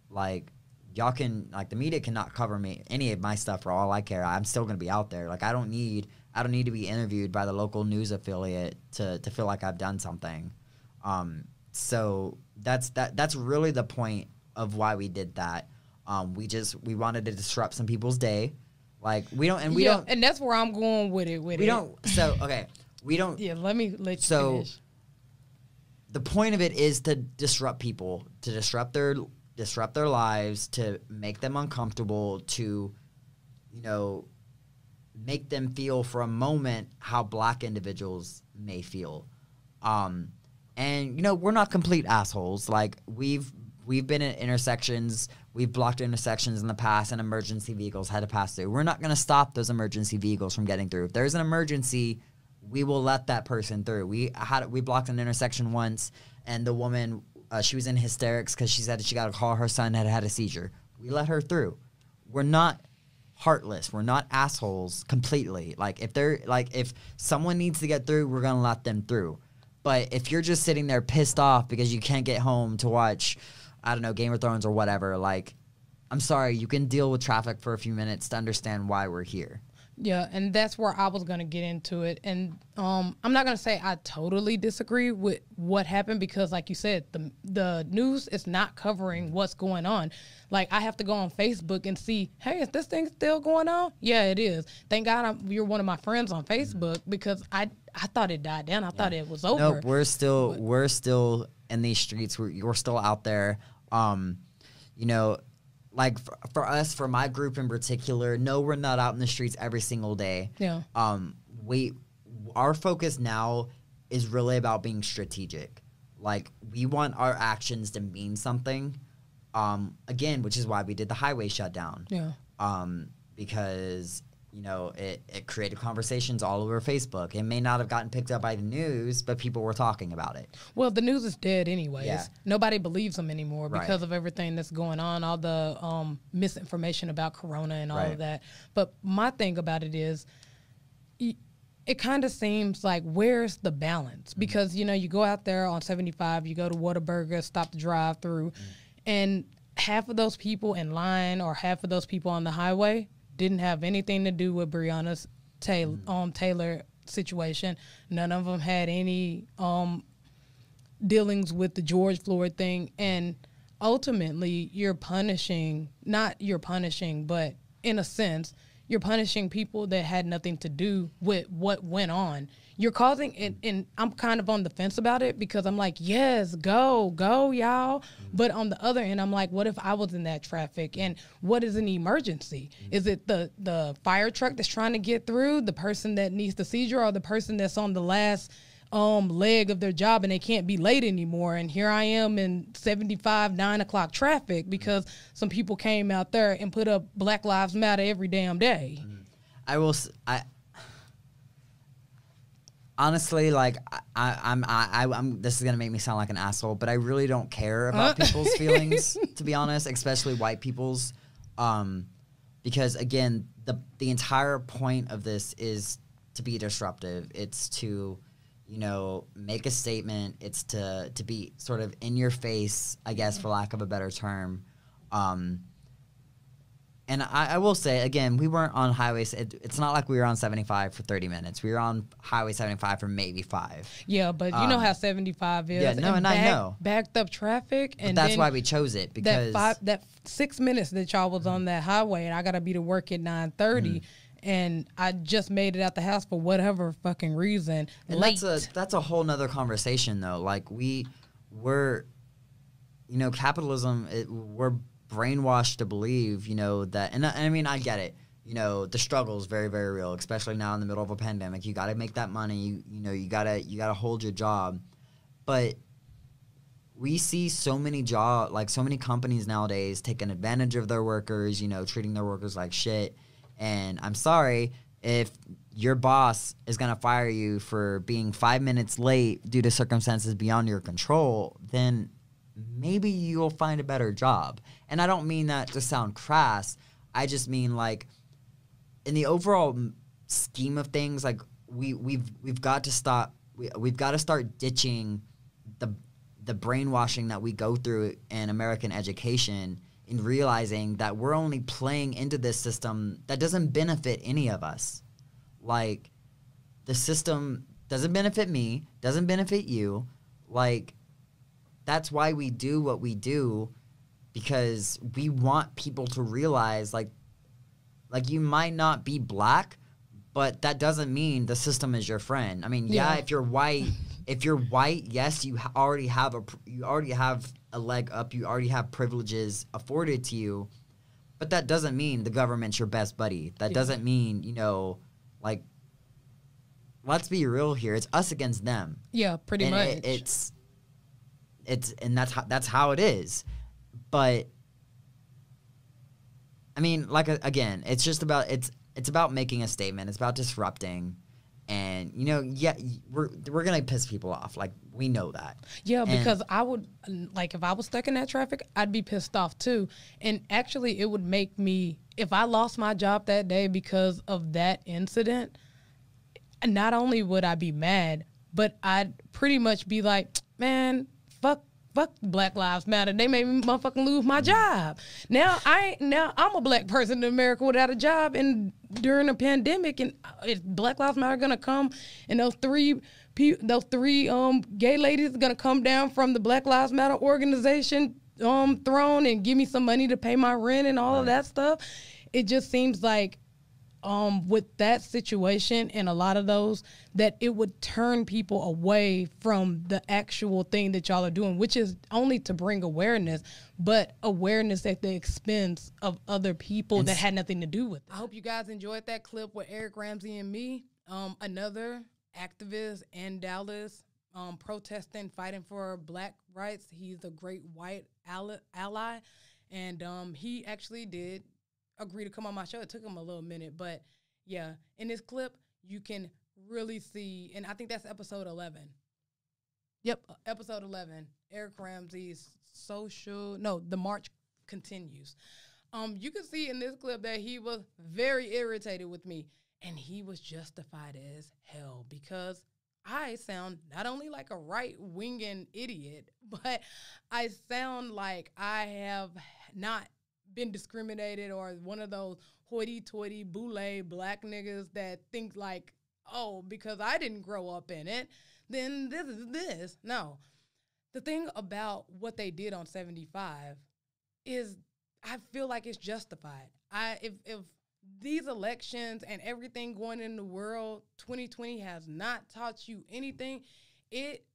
Like, y'all can, like, the media cannot cover me, any of my stuff for all I care. I'm still going to be out there. Like, I don't need to be interviewed by the local news affiliate to feel like I've done something. So that's really the point of why we did that. We wanted to disrupt some people's day. Like, we don't, and that's where I'm going with it. We don't. Yeah, let you so finish. The point of it is to disrupt people, to disrupt their lives, to make them uncomfortable, to, you know, make them feel for a moment how black individuals may feel. And, you know, we're not complete assholes. Like, we've been at intersections, we've blocked intersections in the past, and emergency vehicles had to pass through. We're not going to stop those emergency vehicles from getting through. If there's an emergency, we will let that person through. We blocked an intersection once, and the woman, she was in hysterics because she said she got a call her son had a seizure. We let her through. We're not heartless. We're not assholes completely. Like, if someone needs to get through, we're going to let them through. But if you're just sitting there pissed off because you can't get home to watch, I don't know, Game of Thrones or whatever, like, I'm sorry, you can deal with traffic for a few minutes to understand why we're here. Yeah, and that's where I was going to get into it. And I'm not going to say I totally disagree with what happened because, like you said, the news is not covering what's going on. Like, I have to go on Facebook and see, hey, is this thing still going on? Yeah, it is. Thank God you're one of my friends on Facebook because I thought it died down. I thought it was over. No, we're still in these streets. We're still out there. You know, like for us, for my group in particular, no, we're not out in the streets every single day. Yeah. Our focus now is really about being strategic. Like, we want our actions to mean something. Again, which is why we did the highway shutdown. Yeah. Because, you know, it created conversations all over Facebook. It may not have gotten picked up by the news, but people were talking about it. Well, the news is dead anyways. Yeah. Nobody believes them anymore Right. because of everything that's going on, all the misinformation about Corona and all Right. of that. But my thing about it is, it kind of seems like, where's the balance? Because, you know, you go out there on 75, you go to Whataburger, stop the drive-through, and half of those people in line or half of those people on the highway didn't have anything to do with Breonna's Taylor situation. None of them had any dealings with the George Floyd thing. And ultimately, but in a sense, you're punishing people that had nothing to do with what went on. You're causing it, and I'm kind of on the fence about it because I'm like, yes, go, y'all. But on the other end, I'm like, what if I was in that traffic? And what is an emergency? Is it the fire truck that's trying to get through, the person that needs the seizure, or the person that's on the last leg of their job and they can't be late anymore? And here I am in 75, 9 o'clock traffic because some people came out there and put up Black Lives Matter every damn day. Honestly, like, I'm this is gonna make me sound like an asshole, but I really don't care about people's feelings, to be honest, especially white people's, because again, the entire point of this is to be disruptive. It's to, you know, make a statement. It's to be sort of in your face, I guess, for lack of a better term. And I will say, again, we weren't on highways. It's not like we were on 75 for 30 minutes. We were on Highway 75 for maybe 5. Yeah, but you know how 75 is. Yeah, no, and I know. Backed up traffic. But that's why we chose it, because... That 6 minutes that y'all was on that highway, and I got to be to work at 9:30, and I just made it out the house for whatever fucking reason. And late. that's a whole nother conversation, though. Like, we're, you know, capitalism, we're brainwashed to believe, you know, that, and I mean, I get it. you know, the struggle is very, very real, especially now in the middle of a pandemic. You got to make that money. You gotta hold your job. But we see so many so many companies nowadays taking advantage of their workers, you know, treating their workers like shit. And I'm sorry, if your boss is going to fire you for being 5 minutes late due to circumstances beyond your control, then maybe you'll find a better job. And I don't mean that to sound crass. I just mean, like, in the overall scheme of things, like, we've got to stop. We've got to start ditching the brainwashing that we go through in American education, in realizing that we're only playing into this system that doesn't benefit any of us. Like, the system doesn't benefit me, doesn't benefit you. Like, that's why we do what we do, because we want people to realize, like you might not be black, but that doesn't mean the system is your friend. I mean, yeah, if you're white, yes, you already have a leg up. You already have privileges afforded to you, but that doesn't mean the government's your best buddy. That doesn't mean, you know, like, let's be real here. It's us against them. Yeah, pretty much. And that's how it is. But I mean, like, again, it's just about it's about making a statement. It's about disrupting. And, you know, yeah, we're going to piss people off. Like, we know that. Yeah, because I would, like, if I was stuck in that traffic, I'd be pissed off too. And actually, it would make me, if I lost my job that day because of that incident, not only would I be mad, but I'd pretty much be like, man, fuck Black Lives Matter. They made me motherfucking lose my job. Now I'm a black person in America without a job, and during a pandemic, and is Black Lives Matter gonna come, and those three gay ladies are gonna come down from the Black Lives Matter organization throne and give me some money to pay my rent and all of that stuff? It just seems like with that situation and a lot of those, that it would turn people away from the actual thing that y'all are doing, which is only to bring awareness, but awareness at the expense of other people that had nothing to do with it. I hope you guys enjoyed that clip with Eric Ramsey and me, another activist in Dallas, protesting, fighting for black rights. He's a great white ally, and he actually did agree to come on my show. It took him a little minute, but yeah, in this clip you can really see, and I think that's episode 11. Yep, episode 11. Eric Ramsey's the march continues. You can see in this clip that he was very irritated with me, and he was justified as hell, because I sound not only like a right-winging idiot, but I sound like I have not been discriminated, or one of those hoity-toity boule black niggas that think like, oh, because I didn't grow up in it, then this is this. No. The thing about what they did on 75 is I feel like it's justified. If these elections and everything going in the world, 2020 has not taught you anything, it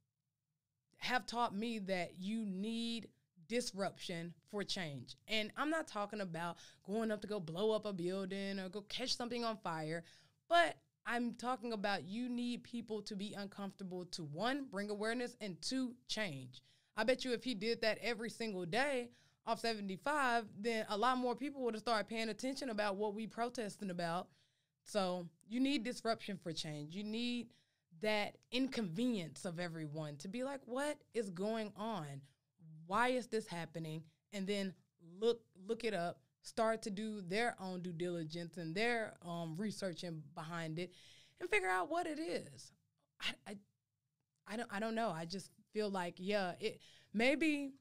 have taught me that you need disruption for change. And I'm not talking about going up to go blow up a building or go catch something on fire, but I'm talking about you need people to be uncomfortable to, one, bring awareness, and two, change. I bet you if he did that every single day off 75, then a lot more people would have started paying attention about what we protesting about. So you need disruption for change. You need that inconvenience of everyone to be like, what is going on? Why is this happening? And then look it up, start to do their own due diligence and their researching behind it, and figure out what it is. I don't know. I just feel like, yeah, it maybe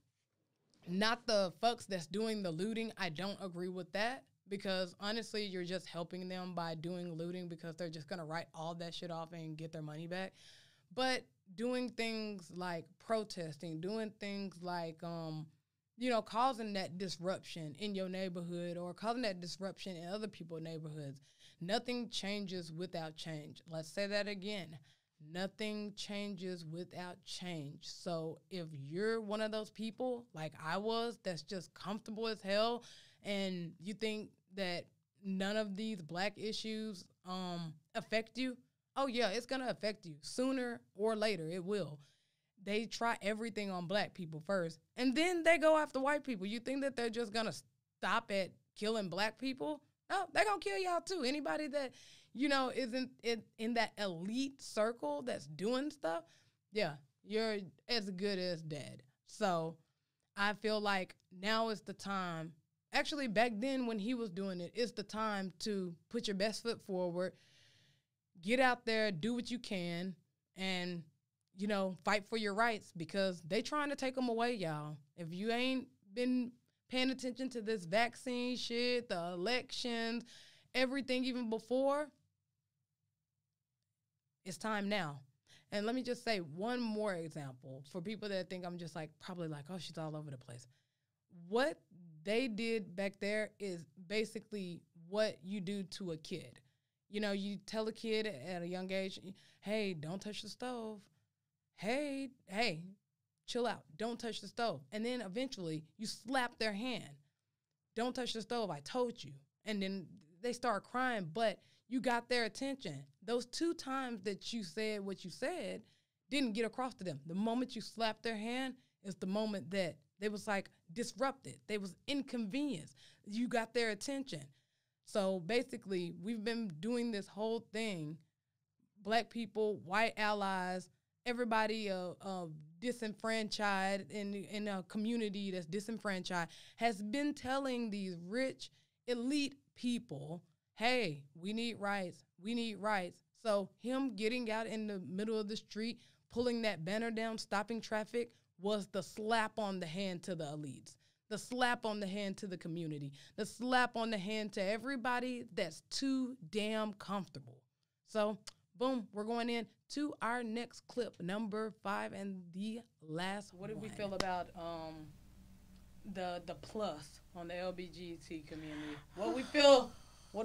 not the folks that's doing the looting. I don't agree with that, because honestly, you're just helping them by doing looting, because they're just gonna write all that shit off and get their money back. But doing things like protesting, doing things like, causing that disruption in your neighborhood or causing that disruption in other people's neighborhoods. Nothing changes without change. Let's say that again. Nothing changes without change. So if you're one of those people, like I was, that's just comfortable as hell, and you think that none of these black issues affect you, oh yeah, it's gonna affect you sooner or later. It will. They try everything on black people first, and then they go after white people. You think that they're just gonna stop at killing black people? No, they're gonna kill y'all too. Anybody that, you know, isn't in that elite circle that's doing stuff, yeah, you're as good as dead. So I feel like now is the time. Actually, back then when he was doing it, it's the time to put your best foot forward, get out there, do what you can, and, you know, fight for your rights, because they trying to take them away, y'all. If you ain't been paying attention to this vaccine shit, the elections, everything even before, it's time now. And let me just say one more example for people that think I'm just like, probably like, oh, she's all over the place. What they did back there is basically what you do to a kid. You know, you tell a kid at a young age, hey, don't touch the stove. Hey, chill out. Don't touch the stove. And then eventually you slap their hand. Don't touch the stove. I told you. And then they start crying, but you got their attention. Those 2 times that you said what you said didn't get across to them. The moment you slapped their hand is the moment that they was like disrupted. They was inconvenienced. You got their attention. So basically, we've been doing this whole thing. Black people, white allies, everybody disenfranchised in a community that's disenfranchised has been telling these rich, elite people, hey, we need rights. We need rights. So him getting out in the middle of the street, pulling that banner down, stopping traffic, was the slap on the hand to the elites, the slap on the hand to the community, the slap on the hand to everybody that's too damn comfortable. So, boom, we're going in to our next clip, number 5 and the last one. What did we feel about the plus on the LBGT community? What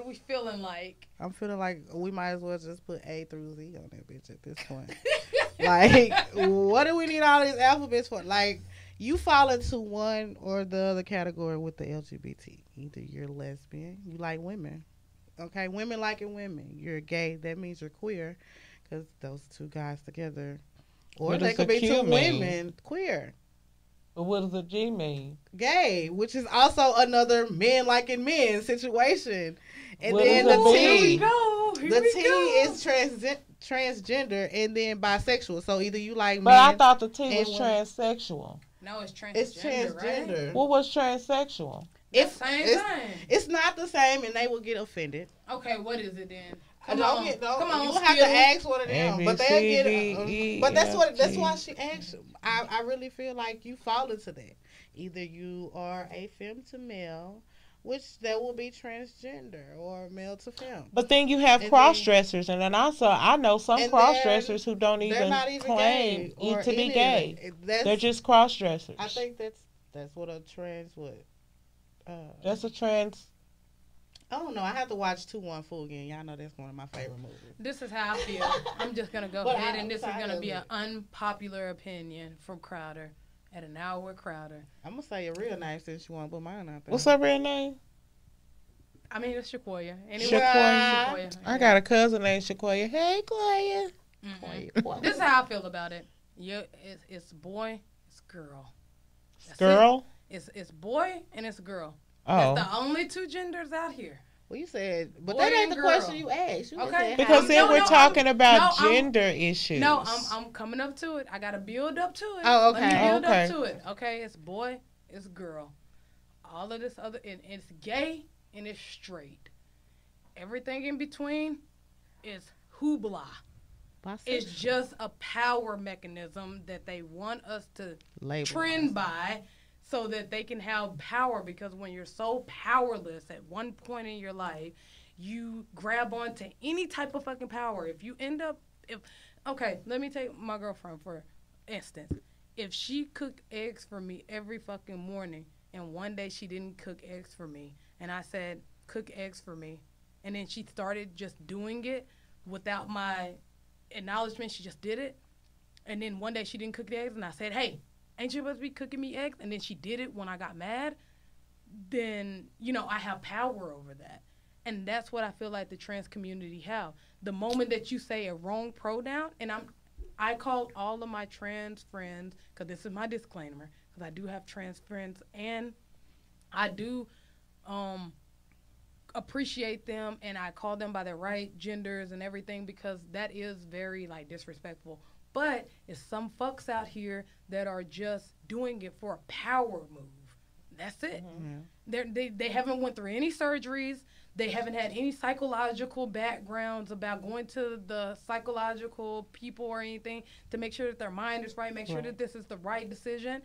are we feeling like? I'm feeling like we might as well just put A through Z on that bitch at this point. Like, what do we need all these alphabets for? Like, you fall into one or the other category with the LGBT. Either you're lesbian, you like women. Okay, women liking women. You're gay, that means you're queer, because those 2 guys together. Or what they could be 2 women, queer. But what does the G mean? Gay, which is also another men liking men situation. And what then the T, Here we go. is transgender, and then bisexual. So either you like But men. I thought the T was and transsexual. No, it's transgender. It's transgender. Right? What was transsexual? It's same thing. It's not the same, and they will get offended. Okay, what is it then? Come Come on, on, you have to ask one of them, A, but B, they'll C, get. D, E, But that's F, that's G. why she asked. I really feel like you fall into that. Either you are a femme to male, which that will be transgender, or male to femme. But then you have And cross dressers, and then also I know some and cross they're- dressers who don't They're even not even claim gay or to be any of gay. it. That's, They're just cross dressers. I think that's what a trans would. That's a trans. I don't know. I have to watch 2-1 Full again. Y'all know that's one of my favorite movies. This is how I feel. I'm just going to go But ahead, I'm and this is tired going to of be an it. unpopular opinion from Crowder at an hour with Crowder. I'm gonna say your real name since you want to put mine out there. What's her real name? I mean, it's Shakoya. Anyway, Shakoya. I got a cousin named Shakoya. Hey, Claudia. Mm-hmm. This is how I feel about it. It's boy, it's girl. That's Girl? it. It's boy and it's girl. Oh. That's the only 2 genders out here. Well, you said, but Boy that ain't and the girl. question you asked. You just Okay. said Because how then No, we're no, talking I'm- about no, I'm- gender issues. No, I'm coming up to it. I got to build up to it. Oh, Let me okay. build Okay. up to it. Okay, it's boy, it's girl. All of this other, and it's gay and it's straight. Everything in between is hoopla. It's just a power mechanism that they want us to trend by so that they can have power, because when you're so powerless at one point in your life, you grab onto any type of fucking power. If you end up, okay, let me take my girlfriend for instance. If she cooked eggs for me every fucking morning and one day she didn't cook eggs for me and I said, cook eggs for me, and then she started just doing it without my acknowledgement, she just did it, and then one day she didn't cook the eggs and I said, hey, ain't you supposed to be cooking me eggs? And then she did it when I got mad, then, you know, I have power over that. And that's what I feel like the trans community have. The moment that you say a wrong pronoun, and I called all of my trans friends, because this is my disclaimer, because I do have trans friends, and I do appreciate them, and I call them by their right genders and everything, because that is very like disrespectful. But it's some fucks out here that are just doing it for a power move. That's it. They haven't went through any surgeries. They haven't had any psychological backgrounds about going to the psychological people or anything to make sure that their mind is right, make sure that this is the right decision.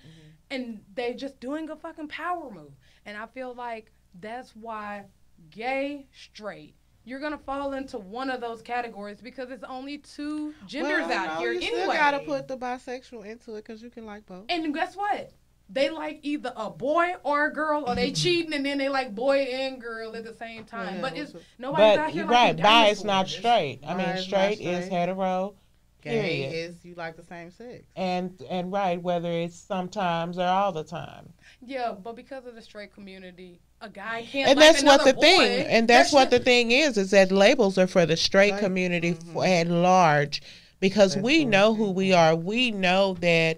And they're just doing a fucking power move. And I feel like that's why gay, straight, you're going to fall into one of those categories because it's only two genders out here you anyway. You still got to put the bisexual into it because you can like both. And guess what? They like either a boy or a girl, or they cheating, and then they like boy and girl at the same time. Yeah, but it's nobody's out here like bi is not dinosaurs. straight. I mean, straight is hetero. Gay period. is you like the same sex. And right, whether it's sometimes or all the time. Yeah, but because of the straight community, a guy can't. And like that's what the another thing. boy. And that's what the thing is that labels are for the straight community at large. Because we know who we are. We know that,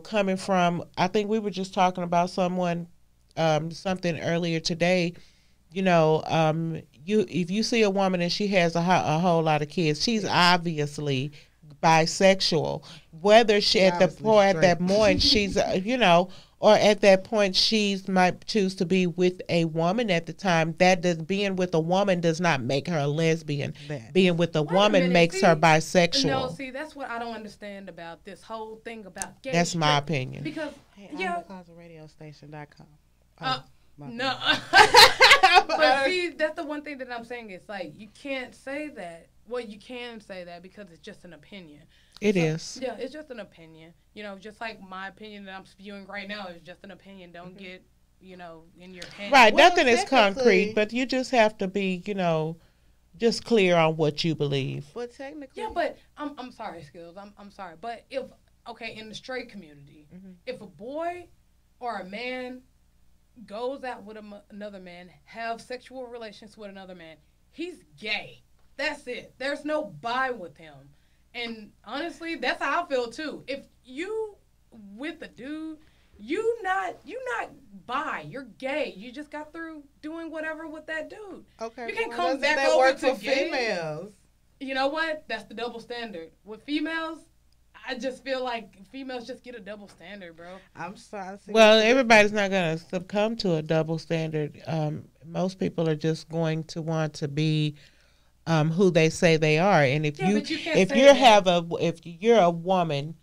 coming from, I think we were just talking about something earlier today, if you see a woman and she has a whole lot of kids, she's obviously bisexual. Whether she at that point she's, or at that point she might choose to be with a woman at the time. Being with a woman does not make her a lesbian. Being with a woman makes her bisexual. No, see, that's what I don't understand about this whole thing about gay. That's my opinion. Because radiostation.com. No. But see, that's the one thing that I'm saying. It's like you can't say that. Well, you can say that because it's just an opinion. It is. Yeah, it's just an opinion. Just like my opinion that I'm spewing right now is just an opinion. Don't get, in your head. Right, nothing is concrete, but you just have to be, just clear on what you believe. But technically. Yeah, but I'm sorry, Skills. I'm sorry. But in the straight community, if a boy or a man goes out with another man, have sexual relations with another man, he's gay. That's it. There's no bi with him. And honestly, that's how I feel too. If you with a dude, you not bi. You're gay. You just got through doing whatever with that dude. Okay. You can't come back over to gay. Females. You know what? That's the double standard. With females, I just feel like females just get a double standard, bro. I'm sorry. Well, everybody's not going to succumb to a double standard. Most people are just going to want to be who they say they are, and if you're a woman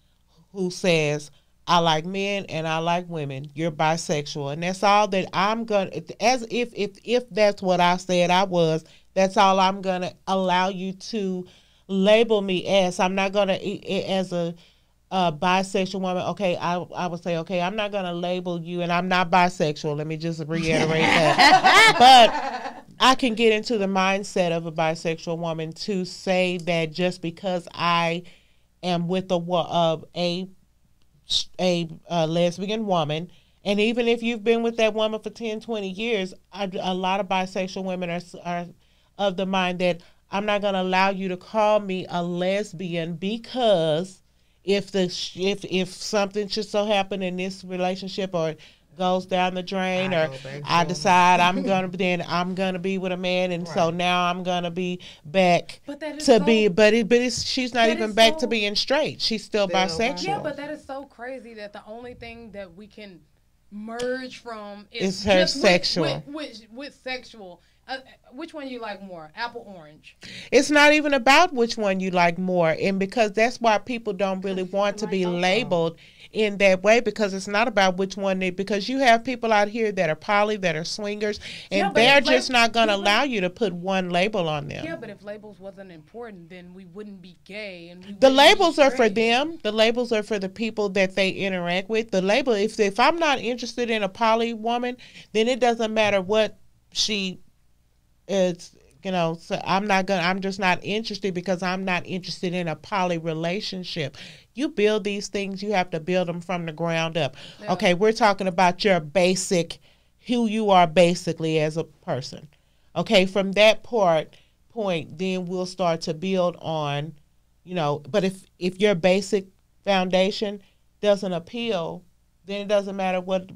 who says I like men and I like women, you're bisexual, and that's all that I'm gonna. As if that's what I said I was, that's all I'm gonna allow you to label me as. I'm not gonna as a bisexual woman. Okay, I would say okay, I'm not gonna label you, and I'm not bisexual. Let me just reiterate that, but I can get into the mindset of a bisexual woman to say that just because I am with a lesbian woman, and even if you've been with that woman for 10, 20 years, a lot of bisexual women are of the mind that I'm not going to allow you to call me a lesbian because if something should so happen in this relationship or goes down the drain, or I decide I'm gonna be with a man, and so now I'm gonna be back she's not even back to being straight. She's still bisexual. Yeah, but that is so crazy that the only thing that we can merge from is her sexual. With sexual. Which one you like more, apple, orange? It's not even about which one you like more, and because that's why people don't really want to be labeled in that way, because it's not about which one because you have people out here that are poly, that are swingers, and they're just not going to allow you to put one label on them. Yeah, but if labels wasn't important, then we wouldn't be gay. And the labels are for them. The labels are for the people that they interact with. The label, if I'm not interested in a poly woman, then it doesn't matter what she is. So I'm just not interested because I'm not interested in a poly relationship. You build these things, you have to build them from the ground up. Yeah. Okay, we're talking about your basic, who you are basically as a person. Okay, from that point, then we'll start to build on, but if your basic foundation doesn't appeal, then it doesn't matter what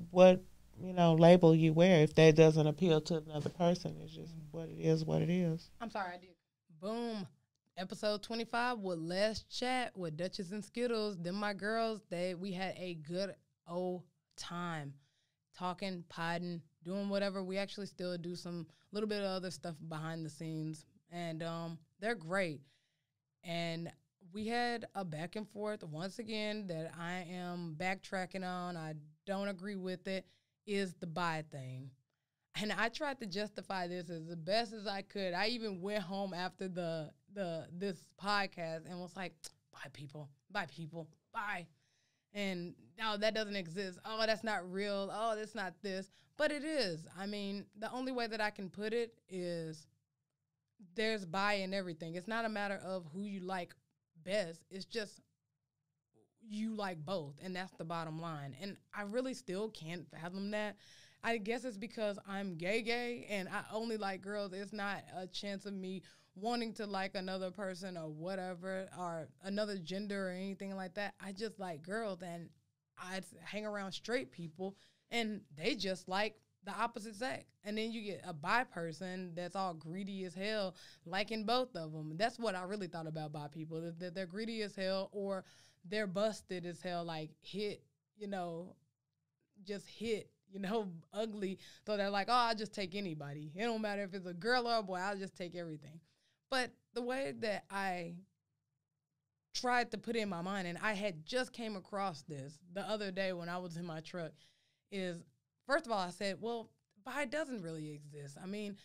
label you wear. If that doesn't appeal to another person, it's just what it is. I'm sorry, I did. Boom. Episode 25 with Les Chat with Duchess and Skittles. Them my girls, we had a good old time talking, podding, doing whatever. We actually still do some little bit of other stuff behind the scenes, and they're great. And we had a back and forth once again that I am backtracking on. I don't agree with it, is the bi thing. And I tried to justify this as the best as I could. I even went home after this podcast and was like, bye people, bye. And no, that doesn't exist. Oh, that's not real. Oh, that's not this. But it is. I mean, the only way that I can put it is there's bi in everything. It's not a matter of who you like best. It's just you like both. And that's the bottom line. And I really still can't fathom that. I guess it's because I'm gay and I only like girls. It's not a chance of me wanting to like another person or whatever or another gender or anything like that. I just like girls, and I hang around straight people and they just like the opposite sex. And then you get a bi person that's all greedy as hell liking both of them. That's what I really thought about bi people, that they're greedy as hell or they're busted as hell, like just hit. Ugly. So they're like, oh, I'll just take anybody. It don't matter if it's a girl or a boy. I'll just take everything. But the way that I tried to put it in my mind, and I had just came across this the other day when I was in my truck, is, first of all, I said, well, bi doesn't really exist. I mean,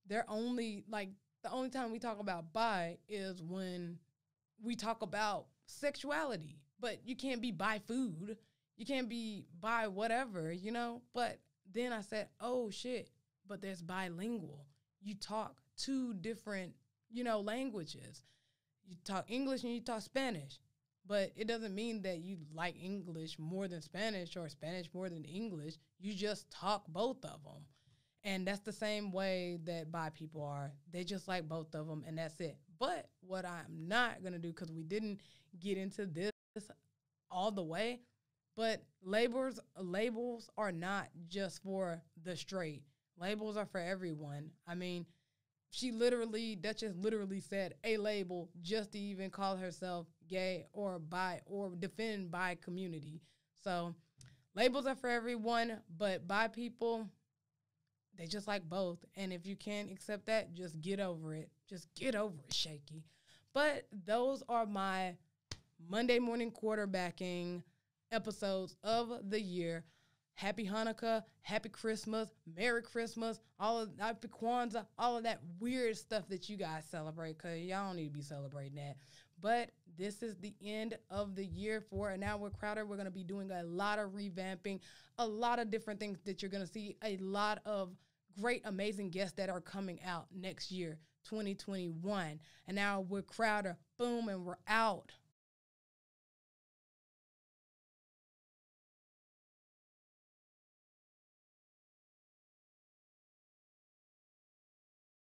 the only time we talk about bi is when we talk about sexuality. But you can't be bi food. You can't be bi whatever, But then I said, oh, shit, but there's bilingual. You talk two different, languages. You talk English and you talk Spanish. But it doesn't mean that you like English more than Spanish or Spanish more than English. You just talk both of them. And that's the same way that bi people are. They just like both of them, and that's it. But what I'm not going to do, because we didn't get into this all the way, but labels are not just for the straight. Labels are for everyone. I mean, Duchess literally said a label just to even call herself gay or bi or defend bi community. So labels are for everyone, but bi people, they just like both. And if you can't accept that, just get over it. Just get over it, Shaky. But those are my Monday morning quarterbacking episodes of the year. Happy Hanukkah, Happy Christmas, Merry Christmas, Happy Kwanzaa, all of that weird stuff that you guys celebrate, because y'all don't need to be celebrating that. But this is the end of the year for Now with Crowder. We're going to be doing a lot of revamping, a lot of different things that you're going to see, a lot of great, amazing guests that are coming out next year, 2021. And Now with Crowder, boom, and we're out.